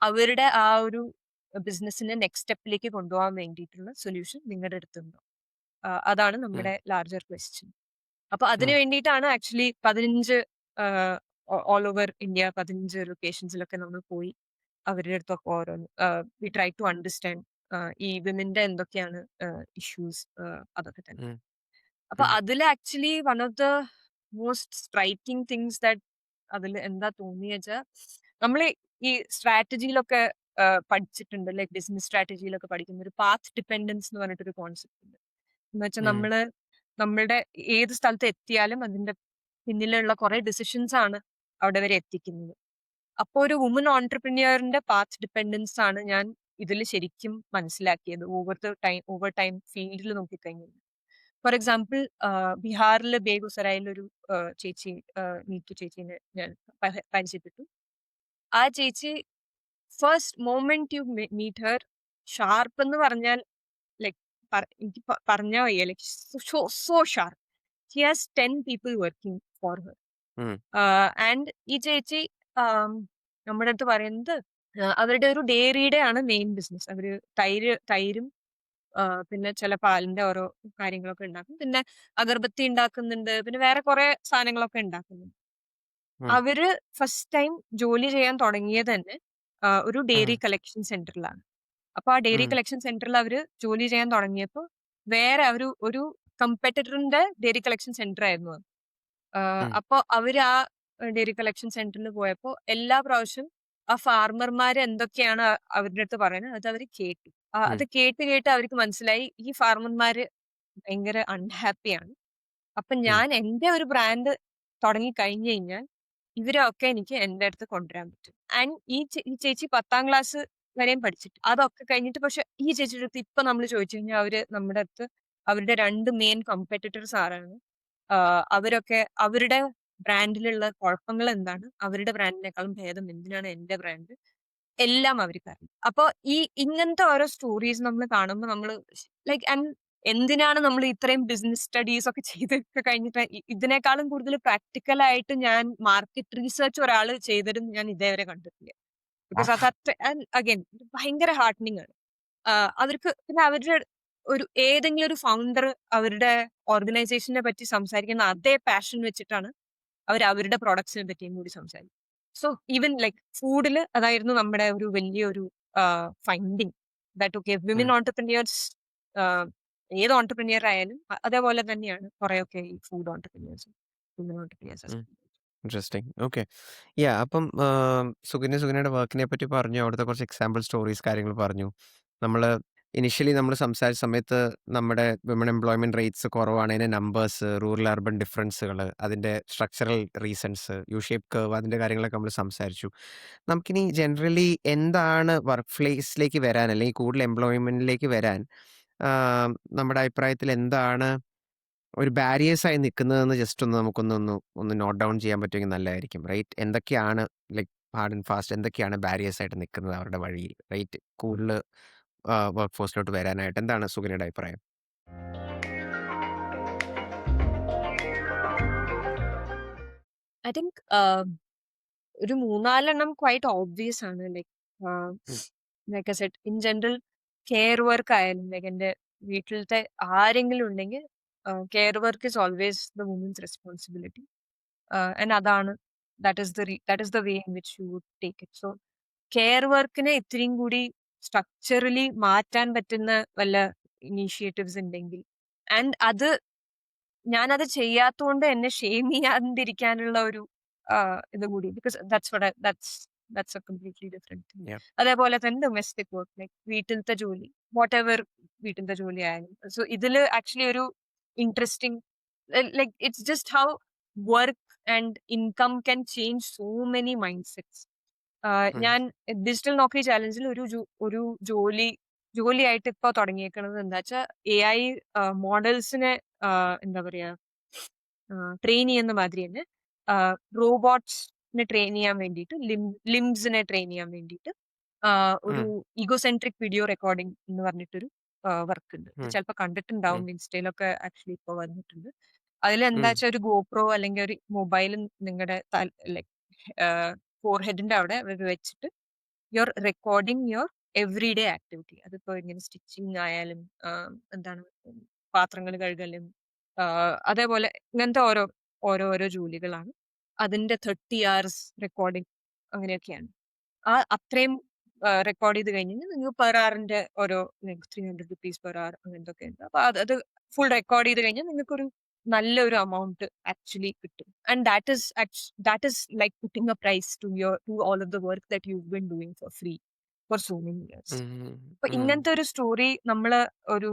അവരുടെ ആ ഒരു ബിസിനസിനെ നെക്സ്റ്റ് സ്റ്റെപ്പിലേക്ക് കൊണ്ടുപോകാൻ വേണ്ടിയിട്ടുള്ള സൊല്യൂഷൻ നിങ്ങളുടെ അടുത്തുണ്ടോ? അതാണ് ഉം, നമ്മുടെ ലാർജർ ക്വസ്റ്റ്യൻ. അപ്പൊ അതിന് ഉം, വേണ്ടിയിട്ടാണ് ആക്ച്വലി 15 ഓൾ ഓവർ ഇന്ത്യ 15 ലൊക്കേഷൻസിലൊക്കെ നമ്മൾ പോയി അവരുടെ അടുത്തൊക്കെ ഓരോന്ന് വി ട്രൈ ടു അണ്ടർസ്റ്റാൻഡ് ഈ വിമന്റെ എന്തൊക്കെയാണ് ഇഷ്യൂസ്, അതൊക്കെ തന്നെ. ഉം, അപ്പൊ ഉം, അതിൽ actually one of the most striking things that അതിൽ എന്താ തോന്നിയ വെച്ചാൽ, നമ്മൾ ഈ സ്ട്രാറ്റജിയിലൊക്കെ പഠിച്ചിട്ടുണ്ട്, ലൈക് ബിസിനസ് സ്ട്രാറ്റജിയിലൊക്കെ പഠിക്കുന്ന ഒരു പാത്ത് ഡിപ്പെൻഡൻസ് എന്ന് പറഞ്ഞിട്ടൊരു കോൺസെപ്റ്റ് ഉണ്ട്. എന്ന് വെച്ചാൽ ഉം, നമ്മളുടെ ഏത് സ്ഥലത്ത് എത്തിയാലും അതിന്റെ പിന്നിലുള്ള കുറെ ഡിസിഷൻസ് ആണ് അവിടെ വരെ എത്തിക്കുന്നത്. അപ്പോൾ ഒരു വുമൺ ഓൺടർപ്രിനിയറിന്റെ പാത്ത് ഡിപ്പെൻഡൻസ് ആണ് ഞാൻ ഇതിൽ ശരിക്കും മനസ്സിലാക്കിയത് ഓവർ ടൈം ഫീൽഡിൽ നോക്കിക്കഴിഞ്ഞു. ഫോർ എക്സാമ്പിൾ, ബീഹാറിലെ ബേഗുസരായിൽ ഒരു ചേച്ചി, നീറ്റു ചേച്ചീനെ ഞാൻ പരിചയപ്പെട്ടു. ആ ചേച്ചി, first moment you meet her, sharp എന്ന് പറഞ്ഞാൽ ലൈക് എനിക്ക് പറഞ്ഞാൽ വയ്യ, like so sharp. She has 10 people working for her. Um, and ഈ ചേച്ചി നമ്മുടെ അടുത്ത് പറയുന്നത്, അവരുടെ ഒരു ഡയറിയുടെ ആണ് മെയിൻ ബിസിനസ്. അവര് തൈരും പിന്നെ ചില പാലിന്റെ ഓരോ കാര്യങ്ങളൊക്കെ ഉണ്ടാക്കും. പിന്നെ അഗർബത്തി ഉണ്ടാക്കുന്നുണ്ട്. പിന്നെ വേറെ കുറെ സാധനങ്ങളൊക്കെ ഉണ്ടാക്കുന്നുണ്ട്. ഉം, അവര് ഫസ്റ്റ് ടൈം ജോലി ചെയ്യാൻ തുടങ്ങിയത് തന്നെ ഒരു ഉം, ഡയറി കളക്ഷൻ സെന്ററിലാണ്. അപ്പൊ ആ ഡയറി ഉം, കളക്ഷൻ സെന്ററിൽ അവര് ജോലി ചെയ്യാൻ തുടങ്ങിയപ്പോൾ വേറെ ഒരു കമ്പറ്റീറ്ററിന്റെ ഡയറി കളക്ഷൻ സെന്റർ ആയിരുന്നു അത്. ഉം, അപ്പൊ അവര് ആ ഡയറി കളക്ഷൻ സെന്ററിൽ പോയപ്പോ എല്ലാ പ്രാവശ്യം ആ ഫാർമർമാര് എന്തൊക്കെയാണ് അവരുടെ അടുത്ത് പറയുന്നത് അത് അവര് കേട്ടു. ഉം, അത് കേട്ട് കേട്ട് അവർക്ക് മനസ്സിലായി ഈ ഫാർമർമാര് ഭയങ്കര അൺഹാപ്പിയാണ്. അപ്പൊ ഉം, ഞാൻ എന്റെ ഒരു ബ്രാൻഡ് തുടങ്ങി കഴിഞ്ഞു കഴിഞ്ഞാൽ ഇവരൊക്കെ എനിക്ക് എന്റെ അടുത്ത് കൊണ്ടുവരാൻ പറ്റും. ആൻഡ് ഈ ചേച്ചി 10ാം ക്ലാസ് വരെയും പഠിച്ചിട്ട് അതൊക്കെ കഴിഞ്ഞിട്ട്, പക്ഷെ ഈ ചേച്ചിയുടെ അടുത്ത് ഇപ്പൊ നമ്മൾ ചോദിച്ചു കഴിഞ്ഞാൽ അവര് നമ്മുടെ അടുത്ത് അവരുടെ 2 മെയിൻ കോമ്പറ്റീറ്റേഴ്സ് ആരാണ്, അവരൊക്കെ അവരുടെ ബ്രാൻഡിലുള്ള കുഴപ്പങ്ങൾ എന്താണ്, അവരുടെ ബ്രാൻഡിനേക്കാളും ഭേദം എന്തിനാണ് എന്റെ ബ്രാൻഡ്, എല്ലാം അവർക്കറിയാം. അപ്പൊ ഇങ്ങനത്തെ ഓരോ സ്റ്റോറീസ് നമ്മൾ കാണുമ്പോൾ നമ്മൾ ലൈക്, ആൻഡ് എന്തിനാണ് നമ്മൾ ഇത്രയും ബിസിനസ് സ്റ്റഡീസ് ഒക്കെ ചെയ്തൊക്കെ കഴിഞ്ഞിട്ട് ഇതിനേക്കാളും കൂടുതൽ പ്രാക്ടിക്കൽ ആയിട്ട് ഞാൻ മാർക്കറ്റ് റിസർച്ച് ഒരാൾ ചെയ്തതും ഞാൻ ഇതേവരെ കണ്ടിട്ടില്ല. ബിക്കോസ് ആഹ്, അത് അഗൈൻ ഭയങ്കര ഹാർട്ടനിങ് ആണ്. അവർക്ക് പിന്നെ അവരുടെ ഏതെങ്കിലും ഒരു ഫൗണ്ടർ അവരുടെ ഓർഗനൈസേഷനെ പറ്റി സംസാരിക്കുന്ന അതേ പാഷൻ വെച്ചിട്ടാണ് അവർ അവരുടെ പ്രോഡക്ട്സിനെ പറ്റിയും കൂടി സംസാരിക്കും. സോ ഈവൻ ലൈക് ഫുഡിൽ അതായിരുന്നു നമ്മുടെ ഒരു വലിയൊരു ഫൈൻഡിങ്, ദാറ്റ് ഓക്കെ ഉം. വിമൻ ഓണ്ടർപ്രനിയേഴ്സ്, ഏത് ഓണ്ടർപ്രനിയർ ആയാലും അതേപോലെ തന്നെയാണ് കുറെയൊക്കെ ഈ ഫുഡ് ഓണ്ടർപ്രനിയേഴ്സും വിമൻ ഓണ്ടർപ്രനിയേഴ്സ്. ഇൻട്രസ്റ്റിംഗ്. ഓക്കെ. അപ്പം സുകന്യയുടെ വർക്കിനെ പറ്റി പറഞ്ഞു. അവിടുത്തെ കുറച്ച് എക്സാമ്പിൾ സ്റ്റോറീസ് കാര്യങ്ങൾ പറഞ്ഞു. നമ്മള് ഇനിഷ്യലി നമ്മൾ സംസാരിച്ച സമയത്ത് നമ്മുടെ വിമൺ എംപ്ലോയ്മെന്റ് റേറ്റ്സ് കുറവാണ്. അതിന്റെ നമ്പേഴ്സ്, റൂറൽ അർബൻ ഡിഫറൻസുകൾ, അതിന്റെ structural reasons, U shape curve, അതിന്റെ കാര്യങ്ങളൊക്കെ നമ്മൾ സംസാരിച്ചു. നമുക്കിനി ജനറലി എന്താണ് വർക്ക് പ്ലേസിലേക്ക് വരാൻ അല്ലെങ്കിൽ കൂടുതൽ എംപ്ലോയ്മെന്റിലേക്ക് വരാൻ നമ്മുടെ അഭിപ്രായത്തിൽ എന്താണ് ഒരു ബാരിയേഴ്സ് ആയി നിൽക്കുന്നതെന്ന് ജസ്റ്റ് ഒന്ന് നമുക്കൊന്ന് നോട്ട് ഡൗൺ ചെയ്യാൻ പറ്റുമെങ്കിൽ നല്ലതായിരിക്കും. റൈറ്റ്? എന്തൊക്കെയാണ് ലൈക് ഹാർഡ് ആൻഡ് ഫാസ്റ്റ് എന്തൊക്കെയാണ് ബാരിയേഴ്സ് ആയിട്ട് നിൽക്കുന്നത് അവരുടെ വഴിയിൽ? റൈറ്റ്? കൂടുതൽ വർക്ക് ഫോഴ്സിലോട്ട് വരാനായിട്ട് എന്താണ് സുകന്യയുടെ അഭിപ്രായം? ഐ തിങ്ക് ഒരു 3-4 ക്വൈറ്റ് ഓബ്വിയസ് ആണ്. ലൈക് ഉം, like I said, in general care work ആയാലും, ലൈക്ക് എന്റെ വീട്ടിലത്തെ ആരെങ്കിലും ഉണ്ടെങ്കിൽ care work is always the woman's responsibility. And അതാണ് that is the way in which you would take it. So care വർക്കിനെ ഇത്രയും കൂടി സ്ട്രക്ചറലി മാറ്റാൻ പറ്റുന്ന വല്ല ഇനീഷ്യേറ്റീവ്സ് ഉണ്ടെങ്കിൽ, ആൻഡ് അത് ഞാനത് ചെയ്യാത്തോണ്ട് എന്നെ ഷെയിം ചെയ്യാണ്ടിരിക്കാനുള്ള ഒരു ഇത് കൂടി, because that's A completely different thing. Yep. അതേപോലെ തന്നെ ഡൊമസ്റ്റിക് വർക്ക്, ലൈക് വീട്ടിലത്തെ ജോലി, വാട്ട് എവർ വീട്ടിലത്തെ ജോലി ആയാലും. സോ ഇതില് ആക്ച്വലി ഒരു interesting, like it's just how work and income can change so many mind sets. Mm. ഞാൻ ഡിജിറ്റൽ നോക്കറി ചാലഞ്ചിൽ ഒരു ജോലിയായിട്ട് ഇപ്പൊ തുടങ്ങിയേക്കണത് എന്താ വെച്ചാൽ AI മോഡൽസിനെ എന്താ പറയാ ട്രെയിൻ ചെയ്യുന്ന മാതിരി തന്നെ റോബോട്ട്സിനെ ട്രെയിൻ ചെയ്യാൻ വേണ്ടിയിട്ട്, ലിംസിനെ ട്രെയിൻ ചെയ്യാൻ വേണ്ടിയിട്ട് ഒരു Mm. ഈഗോസെൻട്രിക് വീഡിയോ റെക്കോർഡിംഗ് എന്ന് പറഞ്ഞിട്ടൊരു വർക്ക് ഉണ്ട്. Mm. ചിലപ്പോൾ കണ്ടിട്ടുണ്ടാവും, Mm. ഇൻസ്റ്റയിലൊക്കെ ആക്ച്വലി ഇപ്പോൾ വന്നിട്ടുണ്ട്. അതിൽ എന്താ Mm. വെച്ചാൽ ഒരു ഗോപ്രോ അല്ലെങ്കിൽ ഒരു മൊബൈൽ നിങ്ങളുടെ ലൈക് ഫോർഹെഡിന്റെ അവിടെ വെച്ചിട്ട് your recording your every day activity. അതിപ്പോ ഇങ്ങനെ സ്റ്റിച്ചിങ് ആയാലും എന്താണ് പാത്രങ്ങൾ കഴുകലും അതേപോലെ ഇങ്ങനത്തെ ഓരോ ജോലികളാണ്. അതിന്റെ 30 hours റെക്കോർഡിംഗ് അങ്ങനെയൊക്കെയാണ്. അത്രയും റെക്കോർഡ് ചെയ്ത് കഴിഞ്ഞ് നിങ്ങൾക്ക് പെർ അവറിന്റെ ഓരോ ₹300 പെർ അവർ അങ്ങനത്തെ ഒക്കെ ഉണ്ട്. അപ്പൊ അത് ഫുൾ റെക്കോർഡ് ചെയ്ത് കഴിഞ്ഞാൽ നിങ്ങൾക്ക് ഒരു നല്ലൊരു എമൗണ്ട് ആക്ച്വലി കിട്ടും. And that is like putting a price to all of the work that you been doing for free for so many years. Mm. അപ്പൊ Mm. ഇങ്ങനത്തെ ഒരു സ്റ്റോറി നമ്മള് ഒരു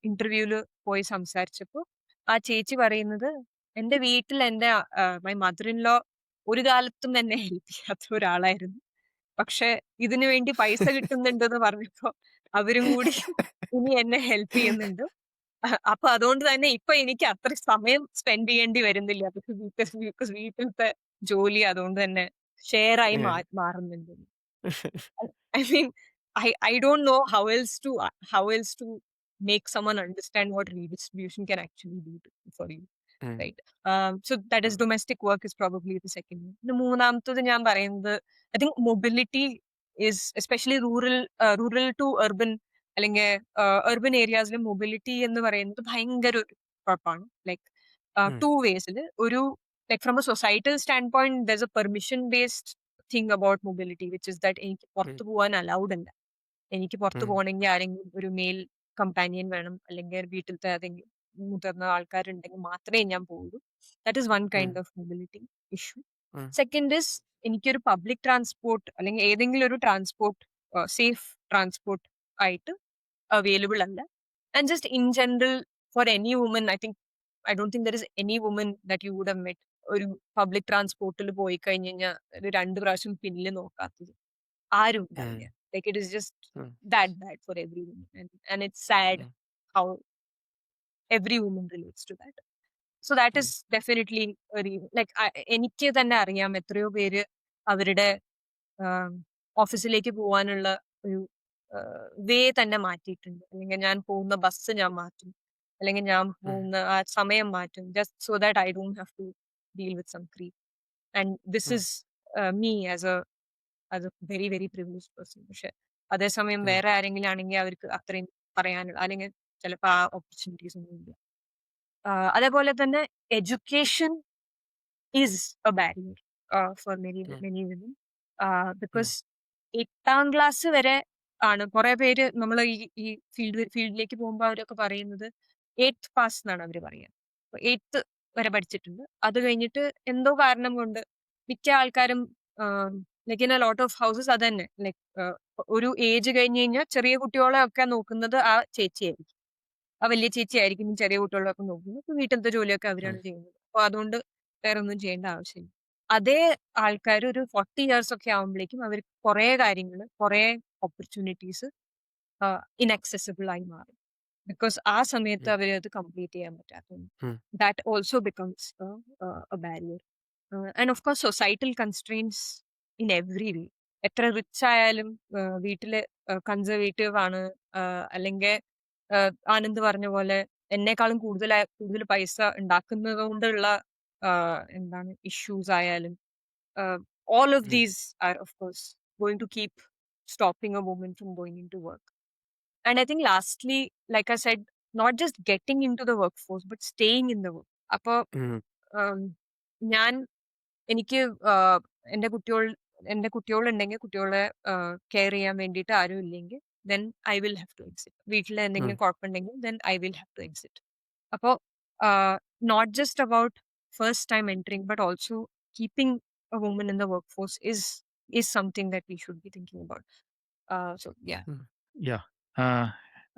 ഇന്റർവ്യൂല് പോയി സംസാരിച്ചപ്പോ ആ ചേച്ചി പറയുന്നത്, എന്റെ വീട്ടിൽ എന്റെ മൈ മദർ ഇൻ ലോ ഒരു കാലത്തും എന്നെ ഹെൽപ്പ് ചെയ്യാത്ത ഒരാളായിരുന്നു. പക്ഷെ ഇതിനു വേണ്ടി പൈസ കിട്ടുന്നുണ്ടെന്ന് പറഞ്ഞപ്പോ അവരും കൂടി ഇനി എന്നെ ഹെൽപ്പ് ചെയ്യുന്നുണ്ട്. അപ്പൊ അതുകൊണ്ട് തന്നെ ഇപ്പൊ എനിക്ക് അത്ര സമയം സ്പെൻഡ് ചെയ്യേണ്ടി വരുന്നില്ല. ബിക്കോസ് വീട്ടിലത്തെ ജോലി അതുകൊണ്ട് തന്നെ ഷെയർ ആയി Yeah. മാറുന്നുണ്ട്. I mean, I don't know how else to make someone understand what redistribution can actually do for you, Mm. right? So that is Mm. domestic work is probably the second one. The മൂന്നാമത്തത് ഞാൻ പറയുന്നത്, I think mobility is especially rural to urban അല്ലെങ്കിൽ urban areasൽ mobility എന്ന് പറയുന്നത് ഭയങ്കര ഒരു കുഴപ്പമാണ്. Like Mm. To വേസിൽ ഒരു like from a societal standpoint, there's a permission based thing about mobility, which is that എനിക്ക് പുറത്തു Mm. പോകാൻ അലൗഡ് അല്ല. എനിക്ക് പുറത്തു Mm. പോകണമെങ്കിൽ ആരെങ്കിലും ഒരു മെയിൽ കമ്പാനിയൻ വേണം, അല്ലെങ്കിൽ വീട്ടിലത്തെ ഏതെങ്കിലും മുതിർന്ന ആൾക്കാരുണ്ടെങ്കിൽ മാത്രമേ ഞാൻ പോകുള്ളൂ. That is one kind Mm. Of mobility issue. Mm. Second is, എനിക്കൊരു പബ്ലിക് ട്രാൻസ്പോർട്ട് അല്ലെങ്കിൽ ഏതെങ്കിലും ഒരു ട്രാൻസ്പോർട്ട് സേഫ് ട്രാൻസ്പോർട്ട് ആയിട്ട് അവൈലബിൾ അല്ല. And just in general for any woman, I don't think there is any woman that you would have met ഒരു public ട്രാൻസ്പോർട്ടിൽ പോയി കഴിഞ്ഞ് കഴിഞ്ഞാൽ ഒരു 2 പ്രാവശ്യം പിന്നിൽ നോക്കാത്തത് ആരും ഉണ്ടാവില്ല. Mm. Like it is just Mm. that bad for every woman, and it's sad Mm. how every woman relates to that. So that Mm. is definitely like എനിക്ക് തന്നെ അറിയാം എത്രയോ പേര് അവരുടെ ഓഫീസിലേക്ക് പോകാനുള്ള ഒരു വേ തന്നെ മാറ്റിയിട്ടുണ്ട്. അല്ലെങ്കിൽ ഞാൻ പോകുന്ന ബസ് ഞാൻ മാറ്റും, അല്ലെങ്കിൽ ഞാൻ Mm. പോകുന്ന ആ സമയം മാറ്റും, just so that I don't have to deal with some creep. And this Mm. Is me as a very very privileged person. പക്ഷെ അതേസമയം Mm. വേറെ ആരെങ്കിലും ആണെങ്കിൽ അവർക്ക് അത്രയും പറയാനുള്ള അല്ലെങ്കിൽ ചിലപ്പോൾ ആ ഓപ്പർച്യൂണിറ്റീസ് ഒന്നും ഇല്ല. അതേപോലെ തന്നെ education is A barrier for many Mm. Many women. Mm. Because 8ാം class വരെ ആണ് കുറെ പേര് നമ്മൾ ഈ ഫീൽഡിലേക്ക് പോകുമ്പോൾ അവരൊക്കെ പറയുന്നത് 8th പാസ് എന്നാണ് അവർ പറയുക. 8th വരെ പഠിച്ചിട്ടുണ്ട്. അത് കഴിഞ്ഞിട്ട് എന്തോ കാരണം കൊണ്ട് മിക്ക ആൾക്കാരും like in a lot of houses അത് തന്നെ ലൈക്ക് ഒരു ഏജ് കഴിഞ്ഞ് കഴിഞ്ഞാൽ ചെറിയ കുട്ടികളെ ഒക്കെ നോക്കുന്നത് ആ ചേച്ചിയായിരിക്കും, ആ വലിയ ചേച്ചിയായിരിക്കും ചെറിയ കുട്ടികളൊക്കെ നോക്കുന്നത്. അപ്പൊ വീട്ടിലത്തെ ജോലിയൊക്കെ അവരാണ് Mm. ചെയ്യുന്നത്. അപ്പൊ അതുകൊണ്ട് വേറെ ഒന്നും ചെയ്യേണ്ട ആവശ്യമില്ല. അതേ ആൾക്കാർ ഒരു 40 ഇയേഴ്സ് ഒക്കെ ആവുമ്പോഴേക്കും അവർക്ക് കുറെ കാര്യങ്ങൾ, കുറെ ഓപ്പർച്യൂണിറ്റീസ് ഇൻഅക്സസിബിൾ ആയി മാറും. ബിക്കോസ് ആ സമയത്ത് Mm. അവർ അത് കംപ്ലീറ്റ് ചെയ്യാൻ പറ്റാത്തതുകൊണ്ട്. Mm. That also becomes A barrier. And of course societal constraints in every വേ. എത്ര റിച്ച് ആയാലും വീട്ടില് കൺസർവേറ്റീവ് ആണ്, അല്ലെങ്കിൽ ആനന്ദ് പറഞ്ഞ പോലെ എന്നെക്കാളും കൂടുതൽ പൈസ ഉണ്ടാക്കുന്നത് കൊണ്ടുള്ള എന്താണ് ഇഷ്യൂസ് ആയാലും, all of Mm. these are of course going to keep stopping a woman from going into work. And I think lastly, like I said, not just getting into the workforce but staying in the work. അപ്പൊ Mm. ഞാൻ എനിക്ക് എന്റെ കുട്ടികളുണ്ടെങ്കിൽ കുട്ടികളെ care ചെയ്യാൻ വേണ്ടിയിട്ട് ആരും ഇല്ലെങ്കിൽ then I will have to exit. വീട്ടിൽ Mm. എന്തെങ്കിലും കുഴപ്പമുണ്ടെങ്കിൽ then I will have to exit. അപ്പോൾ not just about first time entering, but also keeping a woman in the workforce is something that we should be thinking about. So yeah. ഉം. Yeah.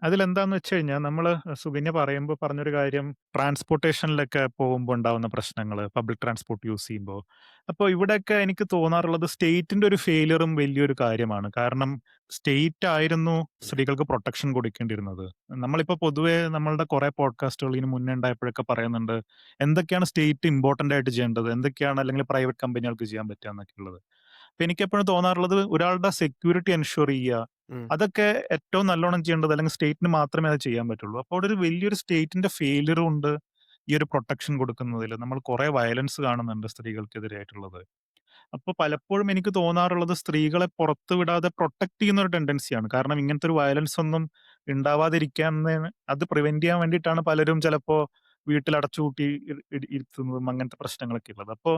അതിലെന്താന്ന് വെച്ച് കഴിഞ്ഞാൽ നമ്മള് സുകന്യ പറഞ്ഞൊരു കാര്യം ട്രാൻസ്പോർട്ടേഷനിലൊക്കെ പോകുമ്പോ ഉണ്ടാവുന്ന പ്രശ്നങ്ങള്, പബ്ലിക് ട്രാൻസ്പോർട്ട് യൂസ് ചെയ്യുമ്പോ. അപ്പൊ ഇവിടെയൊക്കെ എനിക്ക് തോന്നാറുള്ളത് സ്റ്റേറ്റിന്റെ ഒരു ഫെയിലിയറും വലിയൊരു കാര്യമാണ്. കാരണം സ്റ്റേറ്റ് ആയിരുന്നു സ്ത്രീകൾക്ക് പ്രൊട്ടക്ഷൻ കൊടുക്കേണ്ടിയിരുന്നത്. നമ്മളിപ്പോ പൊതുവേ നമ്മളുടെ കുറെ പോഡ്കാസ്റ്റുകൾ ഇതിന് മുന്നേ ഉണ്ടായപ്പോഴൊക്കെ പറയുന്നുണ്ട്, എന്തൊക്കെയാണ് സ്റ്റേറ്റ് ഇമ്പോർട്ടന്റ് ആയിട്ട് ചെയ്യേണ്ടത്, എന്തൊക്കെയാണ് അല്ലെങ്കിൽ പ്രൈവറ്റ് കമ്പനികൾക്ക് ചെയ്യാൻ പറ്റുക എന്നൊക്കെ ഉള്ളത്. അപ്പൊ എനിക്കെപ്പോഴും തോന്നാറുള്ളത് ഒരാളുടെ സെക്യൂരിറ്റി എൻഷുർ ചെയ്യുക, ഉം. അതൊക്കെ ഏറ്റവും നല്ലോണം ചെയ്യേണ്ടത് അല്ലെങ്കിൽ സ്റ്റേറ്റിന് മാത്രമേ അത് ചെയ്യാൻ പറ്റുള്ളൂ. അപ്പോൾ അവിടെ ഒരു വലിയൊരു സ്റ്റേറ്റിന്റെ ഫെയിലിയറും ഉണ്ട് ഈ ഒരു പ്രൊട്ടക്ഷൻ കൊടുക്കുന്നതിൽ. നമ്മൾ കുറെ വയലൻസ് കാണുന്നുണ്ട് സ്ത്രീകൾക്കെതിരായിട്ടുള്ളത്. അപ്പോൾ പലപ്പോഴും എനിക്ക് തോന്നാറുള്ളത് സ്ത്രീകളെ പുറത്തു വിടാതെ പ്രൊട്ടക്ട് ചെയ്യുന്ന ഒരു ടെൻഡൻസിയാണ്. കാരണം ഇങ്ങനത്തെ ഒരു വയലൻസ് ഒന്നും ഉണ്ടാവാതിരിക്കാൻ, അത് പ്രിവെന്റ് ചെയ്യാൻ വേണ്ടിയിട്ടാണ് പലരും ചിലപ്പോ വീട്ടിൽ അടച്ചുപൂട്ടി ഇരുത്തുന്നതും അങ്ങനത്തെ പ്രശ്നങ്ങളൊക്കെ ഉള്ളത്. അപ്പോൾ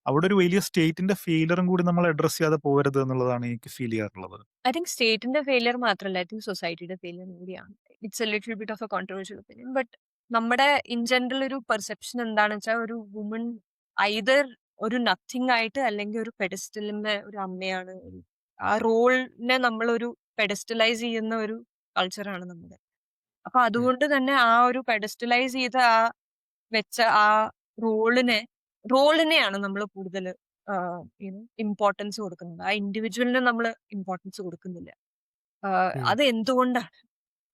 അവിടെ ഒരു വലിയ സ്റ്റേറ്റിന്റെ ഫെയിലിയറും കൂടി നമ്മൾ അഡ്രസ് ചെയ്യാതെ പോകരുത് എന്നുള്ളതാണ് എനിക്ക് ഫീൽ ചെയ്യാറുള്ളത്. I think സ്റ്റേറ്റിന്റെ ഫെയിലിയർ മാത്രമല്ല, ഐ തിങ്ക് സൊസൈറ്റിയുടെ ഫെയിലിയർ കൂടിയാണ്. It's A little bit of A controversial opinion. But നമ്മുടെ ഇൻ ജനറൽ ഒരു പെർസെപ്ഷൻ എന്താണെന്ന് വെച്ചാൽ, ഒരു വുമൺ ഐദർ ഒരു നത്തിങ് ആയിട്ട് അല്ലെങ്കിൽ ഒരു പെഡസ്റ്റലിന്റെ ഒരു അമ്മയാണ്. ആ റോളിനെ നമ്മളൊരു പെഡസ്റ്റലൈസ് ചെയ്യുന്ന ഒരു കൾച്ചറാണ് നമ്മുടെ. അപ്പൊ ഉം. അതുകൊണ്ട് തന്നെ ആ ഒരു പെഡസ്റ്റലൈസ് ചെയ്ത ആ വെച്ച ആ റോളിനെ റോളിനെയാണ് നമ്മൾ കൂടുതൽ ഇമ്പോർട്ടൻസ് കൊടുക്കുന്നത്. ആ ഇൻഡിവിജ്വലിനെ നമ്മൾ ഇമ്പോർട്ടൻസ് കൊടുക്കുന്നില്ല. ഉം. അത് എന്തുകൊണ്ടാണ്?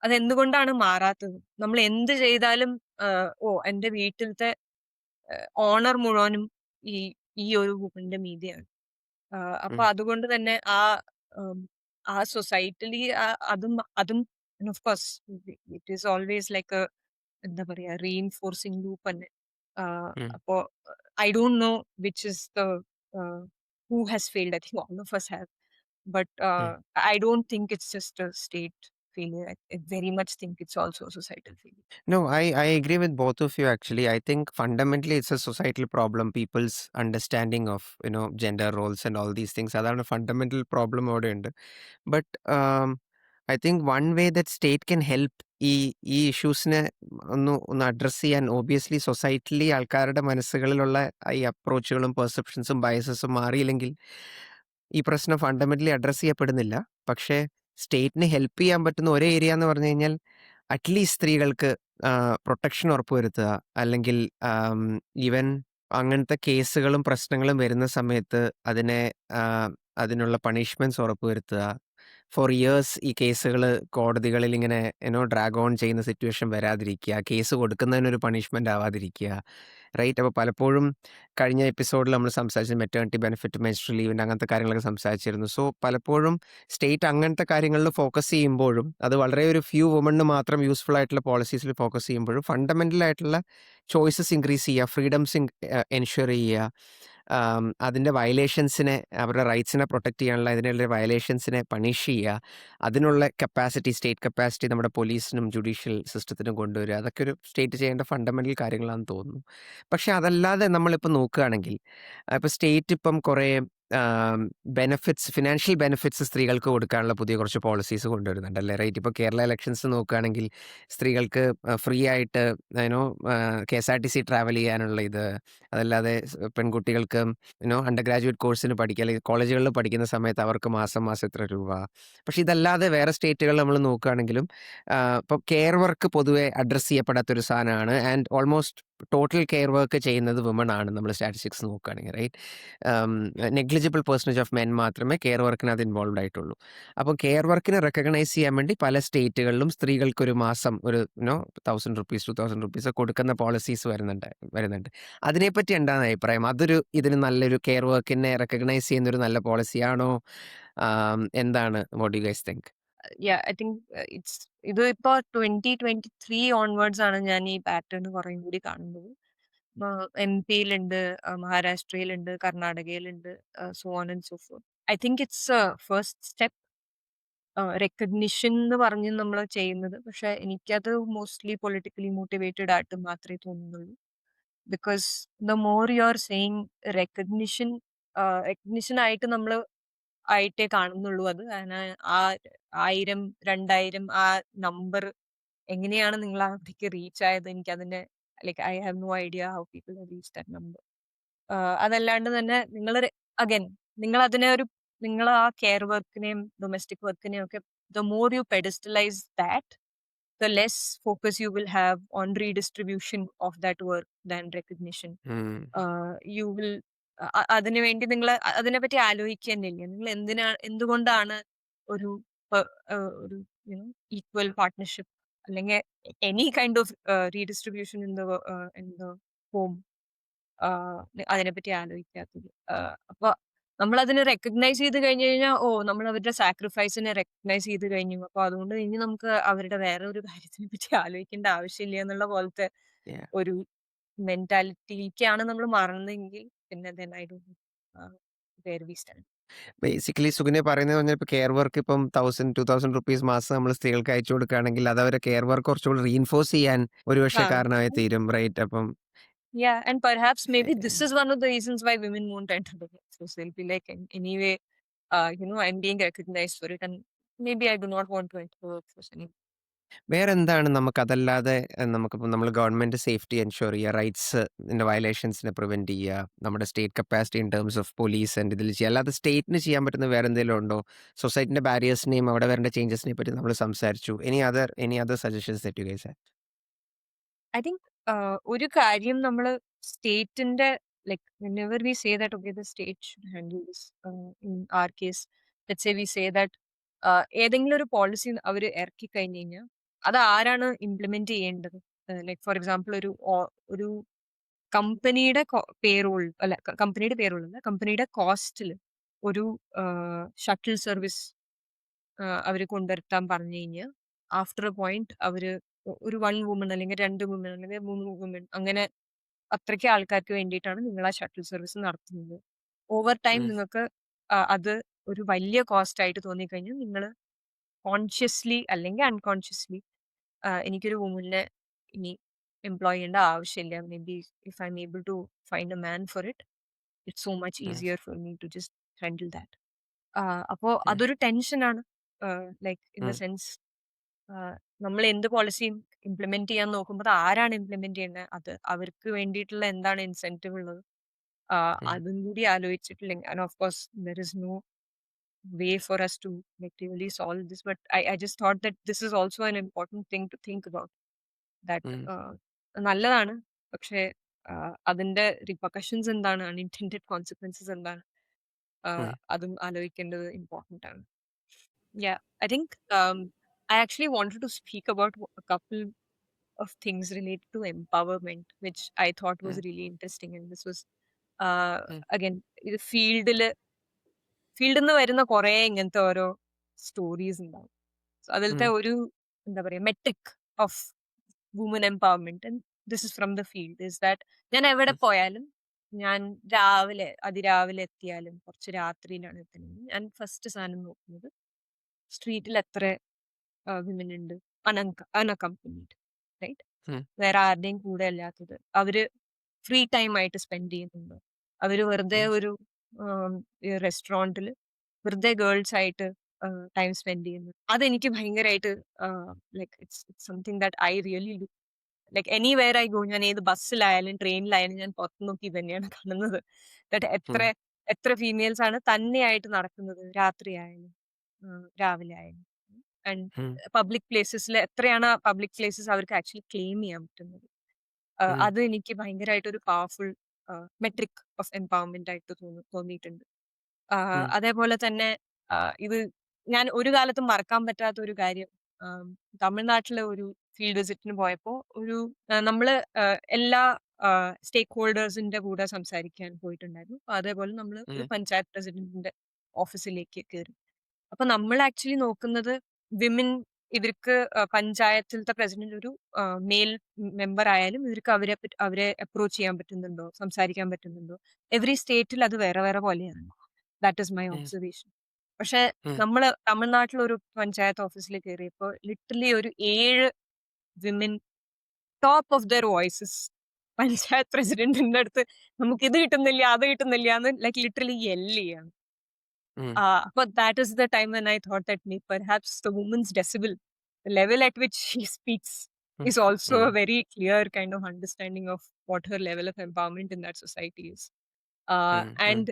അതെന്തുകൊണ്ടാണ് മാറാത്തത്? നമ്മൾ എന്ത് ചെയ്താലും എന്റെ വീട്ടിലത്തെ ഓണർ മുഴുവനും ഈ ഈ ഒരു വുമന്റെ മീതെയാണ്. അപ്പൊ ഉം. അതുകൊണ്ട് തന്നെ ഉം, ആ സൊസൈറ്റലി അതും അതും of course it is always like എന്താ പറയാ, റീഇൻഫോഴ്സിംഗ് ലൂപ്പ് തന്നെ. ഉം. അപ്പോ I don't know which is the who has failed. I think all of us have. But ഉം. I don't think it's just a state failure. I very much think it's also a societal failure. No, I agree with both of you actually. I think fundamentally it's a societal problem. People's understanding of, gender roles and all these things. അതാണ് fundamental problem അവിടെ ഉണ്ട്. But I think one way that state can help ഈ ഈ ഇഷ്യൂസിനെ ഒന്ന് address ചെയ്യാൻ, obviously സൊസൈറ്റിലി ആൾക്കാരുടെ മനസ്സുകളിലുള്ള ഈ അപ്രോച്ചുകളും പെർസെപ്ഷൻസും ബയസസും മാറിയില്ലെങ്കിൽ ഈ പ്രശ്നം ഫണ്ടമെന്റലി അഡ്രസ്സ് ചെയ്യപ്പെടുന്നില്ല. പക്ഷേ സ്റ്റേറ്റിന് ഹെൽപ്പ് ചെയ്യാൻ പറ്റുന്ന ഒരേ ഏരിയ എന്ന് പറഞ്ഞു കഴിഞ്ഞാൽ അറ്റ്ലീസ്റ്റ് സ്ത്രീകൾക്ക് പ്രൊട്ടക്ഷൻ ഉറപ്പുവരുത്തുക, അല്ലെങ്കിൽ ഈവൻ അങ്ങനത്തെ കേസുകളും പ്രശ്നങ്ങളും വരുന്ന സമയത്ത് അതിനുള്ള പണിഷ്മെന്റ്സ് ഉറപ്പുവരുത്തുക. ഫോർ ഇയേഴ്സ് ഈ കേസുകൾ കോടതികളിൽ ഇങ്ങനെ ഡ്രാഗ് ഓൺ ചെയ്യുന്ന സിറ്റുവേഷൻ വരാതിരിക്കുക, കേസ് കൊടുക്കുന്നതിനൊരു പണിഷ്മെന്റ് ആവാതിരിക്കുക, റൈറ്റ്? അപ്പോൾ പലപ്പോഴും കഴിഞ്ഞ എപ്പിസോഡിൽ നമ്മൾ സംസാരിച്ചത് മെറ്റേണിറ്റി ബെനിഫിറ്റ്, മെൻസ്ട്രൽ ലീവിൻ്റെ അങ്ങനത്തെ കാര്യങ്ങളൊക്കെ സംസാരിച്ചിരുന്നു. സോ പലപ്പോഴും സ്റ്റേറ്റ് അങ്ങനത്തെ കാര്യങ്ങളിൽ ഫോക്കസ് ചെയ്യുമ്പോഴും, അത് വളരെ ഒരു ഫ്യൂ വുമണിന് മാത്രം യൂസ്ഫുൾ ആയിട്ടുള്ള പോളിസീസിൽ ഫോക്കസ് ചെയ്യുമ്പോഴും, ഫണ്ടമെന്റൽ ആയിട്ടുള്ള ചോയ്സസ് ഇൻക്രീസ് ചെയ്യുക, ഫ്രീഡംസ് എൻഷുർ ചെയ്യുക, അതിൻ്റെ വയലേഷൻസിനെ, അവരുടെ റൈറ്റ്സിനെ പ്രൊട്ടക്ട് ചെയ്യാനുള്ള ഇതിനുള്ള വയലേഷൻസിനെ പണിഷ് ചെയ്യുക, അതിനുള്ള കപ്പാസിറ്റി, സ്റ്റേറ്റ് കപ്പാസിറ്റി നമ്മുടെ പോലീസിനും ജുഡീഷ്യൽ സിസ്റ്റത്തിനും കൊണ്ടുവരിക, അതൊക്കെ ഒരു സ്റ്റേറ്റ് ചെയ്യേണ്ട ഫണ്ടമെന്റൽ കാര്യങ്ങളാണെന്ന് തോന്നുന്നു. പക്ഷെ അതല്ലാതെ നമ്മളിപ്പോൾ നോക്കുകയാണെങ്കിൽ, ഇപ്പോൾ സ്റ്റേറ്റ് ഇപ്പം കുറേ ഫിനാൻഷ്യൽ ബെനിഫിറ്റ്സ് സ്ത്രീകൾക്ക് കൊടുക്കാനുള്ള പുതിയ കുറച്ച് പോളിസീസ് കൊണ്ടുവരുന്നുണ്ടല്ലേ, റൈറ്റ്? ഇപ്പോൾ കേരള ഇലക്ഷൻസ് നോക്കുകയാണെങ്കിൽ സ്ത്രീകൾക്ക് ഫ്രീ ആയിട്ട് KSRTC ട്രാവൽ ചെയ്യാനുള്ള ഇത്, അതല്ലാതെ പെൺകുട്ടികൾക്ക് അണ്ടർ ഗ്രാജുവേറ്റ് കോഴ്സിന് പഠിക്കുക, അല്ലെങ്കിൽ കോളേജുകളിൽ പഠിക്കുന്ന സമയത്ത് അവർക്ക് മാസം മാസം ഇത്ര രൂപ. പക്ഷെ ഇതല്ലാതെ വേറെ സ്റ്റേറ്റുകൾ നമ്മൾ നോക്കുകയാണെങ്കിലും ഇപ്പോൾ കെയർ വർക്ക് പൊതുവെ അഡ്രസ്സ് ചെയ്യപ്പെടാത്തൊരു സാധനമാണ്. And almost total care work ചെയ്യുന്നത് വിമൺ ആണ് നമ്മൾ സ്റ്റാറ്റിസ്റ്റിക്സ് നോക്കുകയാണെങ്കിൽ, right? Negligible percentage of men മാത്രമേ കെയർ വർക്കിനകത്ത് ഇൻവോൾവ് ആയിട്ടുള്ളൂ. അപ്പോൾ കെയർ വർക്കിനെ റെക്കഗ്നൈസ് ചെയ്യാൻ വേണ്ടി പല സ്റ്റേറ്റുകളിലും സ്ത്രീകൾക്കൊരു മാസം ഒരു 1,000 റുപ്പീസ് 2,000 റുപ്പീസ് കൊടുക്കുന്ന പോളിസീസ് വരുന്നുണ്ട്. അതിനെപ്പറ്റി എന്താണ് അഭിപ്രായം? ഇതിന് നല്ലൊരു കെയർ വർക്കിനെ റെക്കഗ്നൈസ് ചെയ്യുന്ന ഒരു നല്ല പോളിസിയാണോ? എന്താണ്, what do you guys think? Yeah, I think ഇത് ഇപ്പോ 2023 ഓൺവേർഡ്സ് ആണ് ഞാൻ ഈ പാറ്റേൺ കുറേം കൂടി കാണുന്നത്. MP-യിലുണ്ട്, മഹാരാഷ്ട്രയിലുണ്ട്, കർണാടകയിലുണ്ട്, so on and so forth. I think it's first step recognition എന്ന് പറഞ്ഞ് നമ്മൾ ചെയ്യുന്നത്. പക്ഷെ എനിക്കത് മോസ്റ്റ്ലി പൊളിറ്റിക്കലി മോട്ടിവേറ്റഡ് ആയിട്ട് മാത്രമേ തോന്നുന്നുള്ളൂ. Because the more you are saying recognition ആയിട്ട് നമ്മൾ ആയിട്ടേ കാണുന്നുള്ളൂ അത്. ആ 1000, 2000 ആ നമ്പർ എങ്ങനെയാണ് നിങ്ങൾ അവിടേക്ക് റീച്ച് ആയത്, എനിക്കതിന്റെ like I have no idea how people have reach that number. അതല്ലാണ്ട് തന്നെ നിങ്ങൾ അഗൈൻ നിങ്ങൾ അതിനെ ഒരു നിങ്ങൾ ആ കെയർ വർക്കിനെയും ഡൊമസ്റ്റിക് വർക്കിനെയും ഒക്കെ the more you pedestalise that, the less focus you will have on redistribution of that work than recognition. ഉം. You will അതിനു വേണ്ടി നിങ്ങൾ അതിനെപ്പറ്റി ആലോചിക്കുക തന്നെയില്ല. നിങ്ങൾ എന്തുകൊണ്ടാണ് ഒരു ഒരു ഈക്വൽ പാർട്ട്ണർഷിപ്പ് അല്ലെങ്കിൽ any kind of redistribution in the home അതിനെപ്പറ്റി ആലോചിക്കാത്തത്. അപ്പൊ നമ്മൾ അതിനെ റെക്കഗ്നൈസ് ചെയ്ത് കഴിഞ്ഞു കഴിഞ്ഞാൽ നമ്മൾ അവരുടെ സാക്രിഫൈസിനെ റെക്കഗ്നൈസ് ചെയ്ത് കഴിഞ്ഞു, അപ്പൊ അതുകൊണ്ട് ഇനി നമുക്ക് അവരുടെ വേറെ ഒരു കാര്യത്തിനെ പറ്റി ആലോചിക്കേണ്ട ആവശ്യമില്ല എന്നുള്ള പോലത്തെ Yeah. ഒരു മെന്റാലിറ്റിക്കാണ് നമ്മൾ മാറുന്നതെങ്കിൽ പിന്നെ then I don't know, where we stand. Basically Sukanya പറയുന്നത് പറഞ്ഞാൽ ഇപ്പൊ കെയർ വർക്ക് ഇപ്പം 1000-2000 റുപ്പീസ് മാസം നമ്മൾ സ്ത്രീകൾക്ക് അയച്ചു കൊടുക്കുകയാണെങ്കിൽ അത് അവരെ കെയർ വർക്ക് കുറച്ചുകൂടി റീഇൻഫോഴ്സ് ചെയ്യാൻ ഒരുപക്ഷെ ആ, കാരണമായി തീരും, റൈറ്റ്? അപ്പം yeah, and perhaps maybe this is one of the reasons why women won't enter the workforce. They'll be like, anyway, I'm being recognized for it, and maybe I do not want to enter the workforce anymore. വേറെന്താണ് നമുക്കതല്ലാതെ നമുക്കിപ്പോൾ നമ്മൾ government safety ensure ചെയ്യുക, റൈറ്റ്സിന്റെ വയലേഷൻസിനെ prevent ചെയ്യുക, നമ്മുടെ state capacity in terms of police and ഇതിൽ ചെയ്യുക, അല്ലാതെ സ്റ്റേറ്റിന് ചെയ്യാൻ പറ്റുന്ന വേറെ എന്തെങ്കിലും ഉണ്ടോ? സൊസൈറ്റിന്റെ ബാരിയേഴ്സിനെയും അവിടെ വരേണ്ട ചേഞ്ചസിനെ പറ്റി നമ്മൾ സംസാരിച്ചു. Any other suggestions that you guys have? I think ഒരു കാര്യം നമ്മൾ സ്റ്റേറ്റിന്റെ like whenever we say that okay the state should handle this, in our case let's say we say that ഏതെങ്കിലും ഒരു പോളിസി അവർ ഇറക്കി കഴിഞ്ഞു കഴിഞ്ഞാൽ അത് ആരാണ് ഇംപ്ലിമെന്റ് ചെയ്യേണ്ടത്? ലൈക്ക് ഫോർ എക്സാമ്പിൾ ഒരു കമ്പനിയുടെ പേറോൾ അല്ല കമ്പനിയുടെ പേറോൾ അല്ല കമ്പനിയുടെ കോസ്റ്റിൽ ഒരു ഷട്ടിൽ സർവീസ് അവർ കൊണ്ടുവരുത്താൻ പറഞ്ഞു കഴിഞ്ഞാൽ ആഫ്റ്റർ എ പോയിന്റ് അവര് ഒരു 1 വുമൺ അല്ലെങ്കിൽ 2 വുമൺ അല്ലെങ്കിൽ 3 വുമൺ അങ്ങനെ അത്രയ്ക്ക് ആൾക്കാർക്ക് വേണ്ടിയിട്ടാണ് നിങ്ങൾ ആ ഷട്ടിൽ സർവീസ് നടത്തുന്നത്. ഓവർ ടൈം നിങ്ങൾക്ക് അത് ഒരു വലിയ കോസ്റ്റ് ആയിട്ട് തോന്നിക്കഴിഞ്ഞാൽ നിങ്ങൾ കോൺഷ്യസ്ലി അല്ലെങ്കിൽ അൺകോൺഷ്യസ്ലി എനിക്കൊരു വുമണിനെ ഇനി എംപ്ലോയ് ചെയ്യേണ്ട ആവശ്യമില്ല, maybe if I'm able to find a man for it, it's so much easier for me to just handle that. അപ്പോൾ അതൊരു ടെൻഷനാണ്, ലൈക്ക് ഇൻ ദ സെൻസ് നമ്മൾ എന്ത് പോളിസിയും ഇംപ്ലിമെന്റ് ചെയ്യാൻ നോക്കുമ്പോൾ ആരാണ് ഇംപ്ലിമെന്റ് ചെയ്യുന്നത്, അത് അവർക്ക് വേണ്ടിയിട്ടുള്ള എന്താണ് ഇൻസെന്റീവ് ഉള്ളത്, അതും കൂടി ആലോചിച്ചിട്ടില്ലെങ്കിൽ and of course there is no way for us to like really solve this, but I just thought that this is also an important thing to think about, that നല്ലതാണ്, പക്ഷേ അതിന്റെ റിപ്പർക്കഷൻസ് എന്താണ്, അൺഇൻറ്റൻഡഡ് consequences എന്താണ്, അതും ആലോചിക്കേണ്ടത് important ആണ്. Yeah, I think I actually wanted to speak about a couple of things related to empowerment, which I thought was really interesting. And this was, again, ഇത് ഫീൽഡിൽ നിന്ന് വരുന്ന കുറെ ഇങ്ങനത്തെ ഓരോ സ്റ്റോറീസ് ഉണ്ടാവും. So അതിലത്തെ ഒരു എന്താ പറയുക metric of woman empowerment, and this is from the field, is that ഞാൻ എവിടെ പോയാലും, ഞാൻ അതിരാവിലെ എത്തിയാലും കുറച്ച് രാത്രിയിലാണ് എത്തുന്നത്, ഞാൻ ഫസ്റ്റ് സാധനം നോക്കുന്നത് സ്ട്രീറ്റിൽ എത്ര വിമൻ ഉണ്ട് അൺഅക്കംപനീഡ്, റൈറ്റ്? വേറെ ആരുടെയും കൂടെ അല്ലാത്തത്, അവര് ഫ്രീ ടൈം ആയിട്ട് സ്പെൻഡ് ചെയ്യുന്നുണ്ടോ, അവര് വെറുതെ ഒരു റെസ്റ്റോറൻറ്റിൽ വെറുതെ ഗേൾസ് ആയിട്ട് ടൈം സ്പെൻഡ് ചെയ്യുന്നു. അതെനിക്ക് ഭയങ്കരമായിട്ട് like it's something that I really do. Like anywhere I go, ഞാൻ ഏത് ബസ്സിലായാലും ട്രെയിനിലായാലും ഞാൻ പുറത്ത് നോക്കി തന്നെയാണ് കാണുന്നത്. ദാറ്റ് എത്ര ഫീമെയിൽസ് ആണ് തന്നെയായിട്ട് നടക്കുന്നത്, രാത്രിയായാലും രാവിലെ ആയാലും. ആൻഡ് പബ്ലിക് പ്ലേസസിൽ എത്രയാണ് പബ്ലിക് പ്ലേസസ് അവർക്ക് ആക്ച്വലി ക്ലെയിം ചെയ്യാൻ പറ്റുന്നത്. അത് എനിക്ക് ഭയങ്കരമായിട്ട് ഒരു പവർഫുൾ മെട്രിക് ഓഫ് എംപവർമെന്റ് ആയിട്ട് തോന്നിയിട്ടുണ്ട്. അതേപോലെ തന്നെ ഇത് ഞാൻ ഒരു കാലത്തും മറക്കാൻ പറ്റാത്ത ഒരു കാര്യം, തമിഴ്നാട്ടിലെ ഒരു ഫീൽഡ് വിസിറ്റിന് പോയപ്പോൾ നമ്മള് എല്ലാ സ്റ്റേക്ക് ഹോൾഡേഴ്സിന്റെ കൂടെ സംസാരിക്കാൻ പോയിട്ടുണ്ടായിരുന്നു. അപ്പൊ അതേപോലെ നമ്മൾ ഒരു പഞ്ചായത്ത് പ്രസിഡന്റിന്റെ ഓഫീസിലേക്ക് കയറി. അപ്പൊ നമ്മൾ ആക്ച്വലി നോക്കുന്നത് വിമൻ, ഇവർക്ക് പഞ്ചായത്തിലത്തെ പ്രസിഡന്റ് ഒരു മെയിൽ മെമ്പർ ആയാലും ഇവർക്ക് അവരെ അപ്രോച്ച് ചെയ്യാൻ പറ്റുന്നുണ്ടോ, സംസാരിക്കാൻ പറ്റുന്നുണ്ടോ? എവറി സ്റ്റേറ്റിൽ അത് വേറെ വേറെ പോലെയാണ്. That is my observation. പക്ഷെ നമ്മള് തമിഴ്നാട്ടിൽ ഒരു പഞ്ചായത്ത് ഓഫീസിൽ കയറിയപ്പോൾ ലിറ്ററലി ഒരു 7 women top of there voices panchayat പ്രസിഡന്റിന്റെ അടുത്ത് നമുക്ക് ഇത് കിട്ടുന്നില്ല അത് കിട്ടുന്നില്ല എന്ന് ലൈക്ക് ലിറ്ററലി യെല്ല് ചെയ്യാണ്. But that is the time when I thought that perhaps the woman's decibel, the level at which she speaks, ഉം. is also ഉം. a very clear kind of understanding of what her level of empowerment in that society is. ഉം. ഉം. And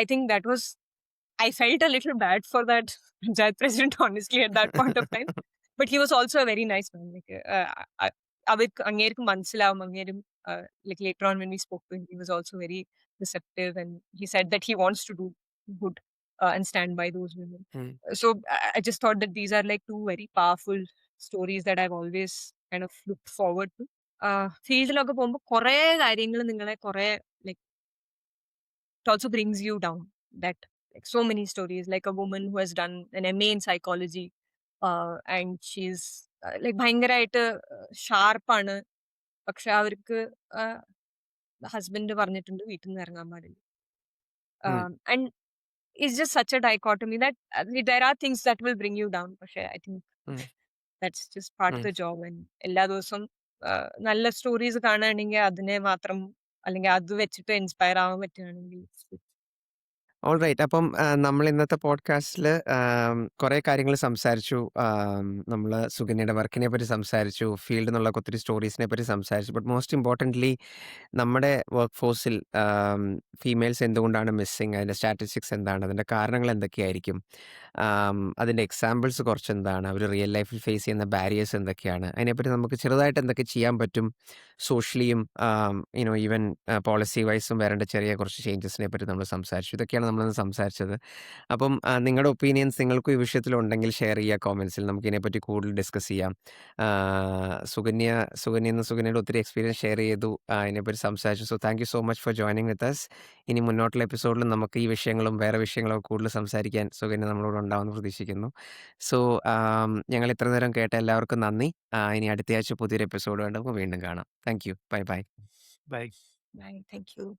I think that was, I felt a little bad for that Panchayat president, honestly, at that point of time. But he was also a very nice man. Like, അവർക്ക് അങ്ങേർക്ക് മനസ്സിലാവും അങ്ങേരും like later on when we spoke to him, he was also very receptive, and he said that he wants to do good and stand by those women. ഉം. So I just thought that these are like two very powerful stories that I've always kind of looked forward to. ഫീൽഡിലൊക്കെ പോകുമ്പോൾ കുറേ കാര്യങ്ങൾ നിങ്ങളെ കുറേ like it also brings you down. That like so many stories, like a woman who has done an MA in psychology, and she's like ഭയങ്കരമായിട്ട് ഷാർപ്പാണ്, പക്ഷെ അവർക്ക് husband പറഞ്ഞിട്ടുണ്ട് വീട്ടിൽ നിന്ന് ഇറങ്ങാൻ പാടില്ല. ഉം. And it's just such a dichotomy that there are things that will bring you down. പക്ഷെ I think ഉം. that's just part of ഉം. the job. And എല്ലാ ദിവസവും നല്ല സ്റ്റോറീസ് കാണുകയാണെങ്കിൽ അതിനെ മാത്രം അല്ലെങ്കിൽ അത് വെച്ചിട്ട് ഇൻസ്പയർ ആവാൻ പറ്റുകയാണെങ്കിൽ ഓൾറൈറ്റ്. അപ്പം നമ്മൾ ഇന്നത്തെ പോഡ്കാസ്റ്റിൽ കുറേ കാര്യങ്ങൾ സംസാരിച്ചു. നമ്മൾ സുകന്യയുടെ വർക്കിനെ പറ്റി സംസാരിച്ചു, ഫീൽഡിൽ നിന്നുള്ള ഒത്തിരി സ്റ്റോറീസിനെ പറ്റി സംസാരിച്ചു. ബട്ട് മോസ്റ്റ് ഇമ്പോർട്ടൻ്റ്ലി നമ്മുടെ വർക്ക് ഫോഴ്സിൽ ഫീമെയിൽസ് എന്തുകൊണ്ടാണ് മിസ്സിങ്, അതിൻ്റെ സ്റ്റാറ്റിസ്റ്റിക്സ് എന്താണ്, അതിൻ്റെ കാരണങ്ങൾ എന്തൊക്കെയായിരിക്കും, അതിൻ്റെ എക്സാമ്പിൾസ് കുറച്ചെന്താണ്, അവർ റിയൽ ലൈഫിൽ ഫേസ് ചെയ്യുന്ന ബാരിയേഴ്സ് എന്തൊക്കെയാണ്, അതിനെപ്പറ്റി നമുക്ക് ചെറുതായിട്ട് എന്തൊക്കെ ചെയ്യാൻ പറ്റും സോഷ്യലിയും ഈവൻ പോളിസി വൈസും വരേണ്ട ചെറിയ കുറച്ച് ചേഞ്ചസിനെ പറ്റി നമ്മൾ സംസാരിച്ചു. ഇതൊക്കെയാണ് നമ്മളിന്ന് സംസാരിച്ചത്. അപ്പം നിങ്ങളുടെ ഒപ്പീനിയൻസ് നിങ്ങൾക്കും ഈ വിഷയത്തിലുണ്ടെങ്കിൽ ഷെയർ ചെയ്യുക കോമെൻറ്റ്സിൽ. നമുക്ക് ഇതിനെപ്പറ്റി കൂടുതൽ ഡിസ്കസ് ചെയ്യാം. സുകന്യയുടെ ഒത്തിരി എക്സ്പീരിയൻസ് ഷെയർ ചെയ്തു, അതിനെപ്പറ്റി സംസാരിച്ചു. So thank you so much for joining with us. ഇനി മുന്നോട്ടുള്ള എപ്പിസോഡിൽ നമുക്ക് ഈ വിഷയങ്ങളും വേറെ വിഷയങ്ങളൊക്കെ കൂടുതൽ സംസാരിക്കാൻ സുകന്യ നമ്മളോട് ഉണ്ടാവുമെന്ന് പ്രതീക്ഷിക്കുന്നു. സോ ഞങ്ങൾ ഇത്ര നേരം കേട്ട എല്ലാവർക്കും നന്ദി. ഇനി അടുത്തയാഴ്ച പുതിയൊരു എപ്പിസോഡ് വേണ്ട നമുക്ക് വീണ്ടും കാണാം. Thank you. Bye bye. Bye. bye. Thank you.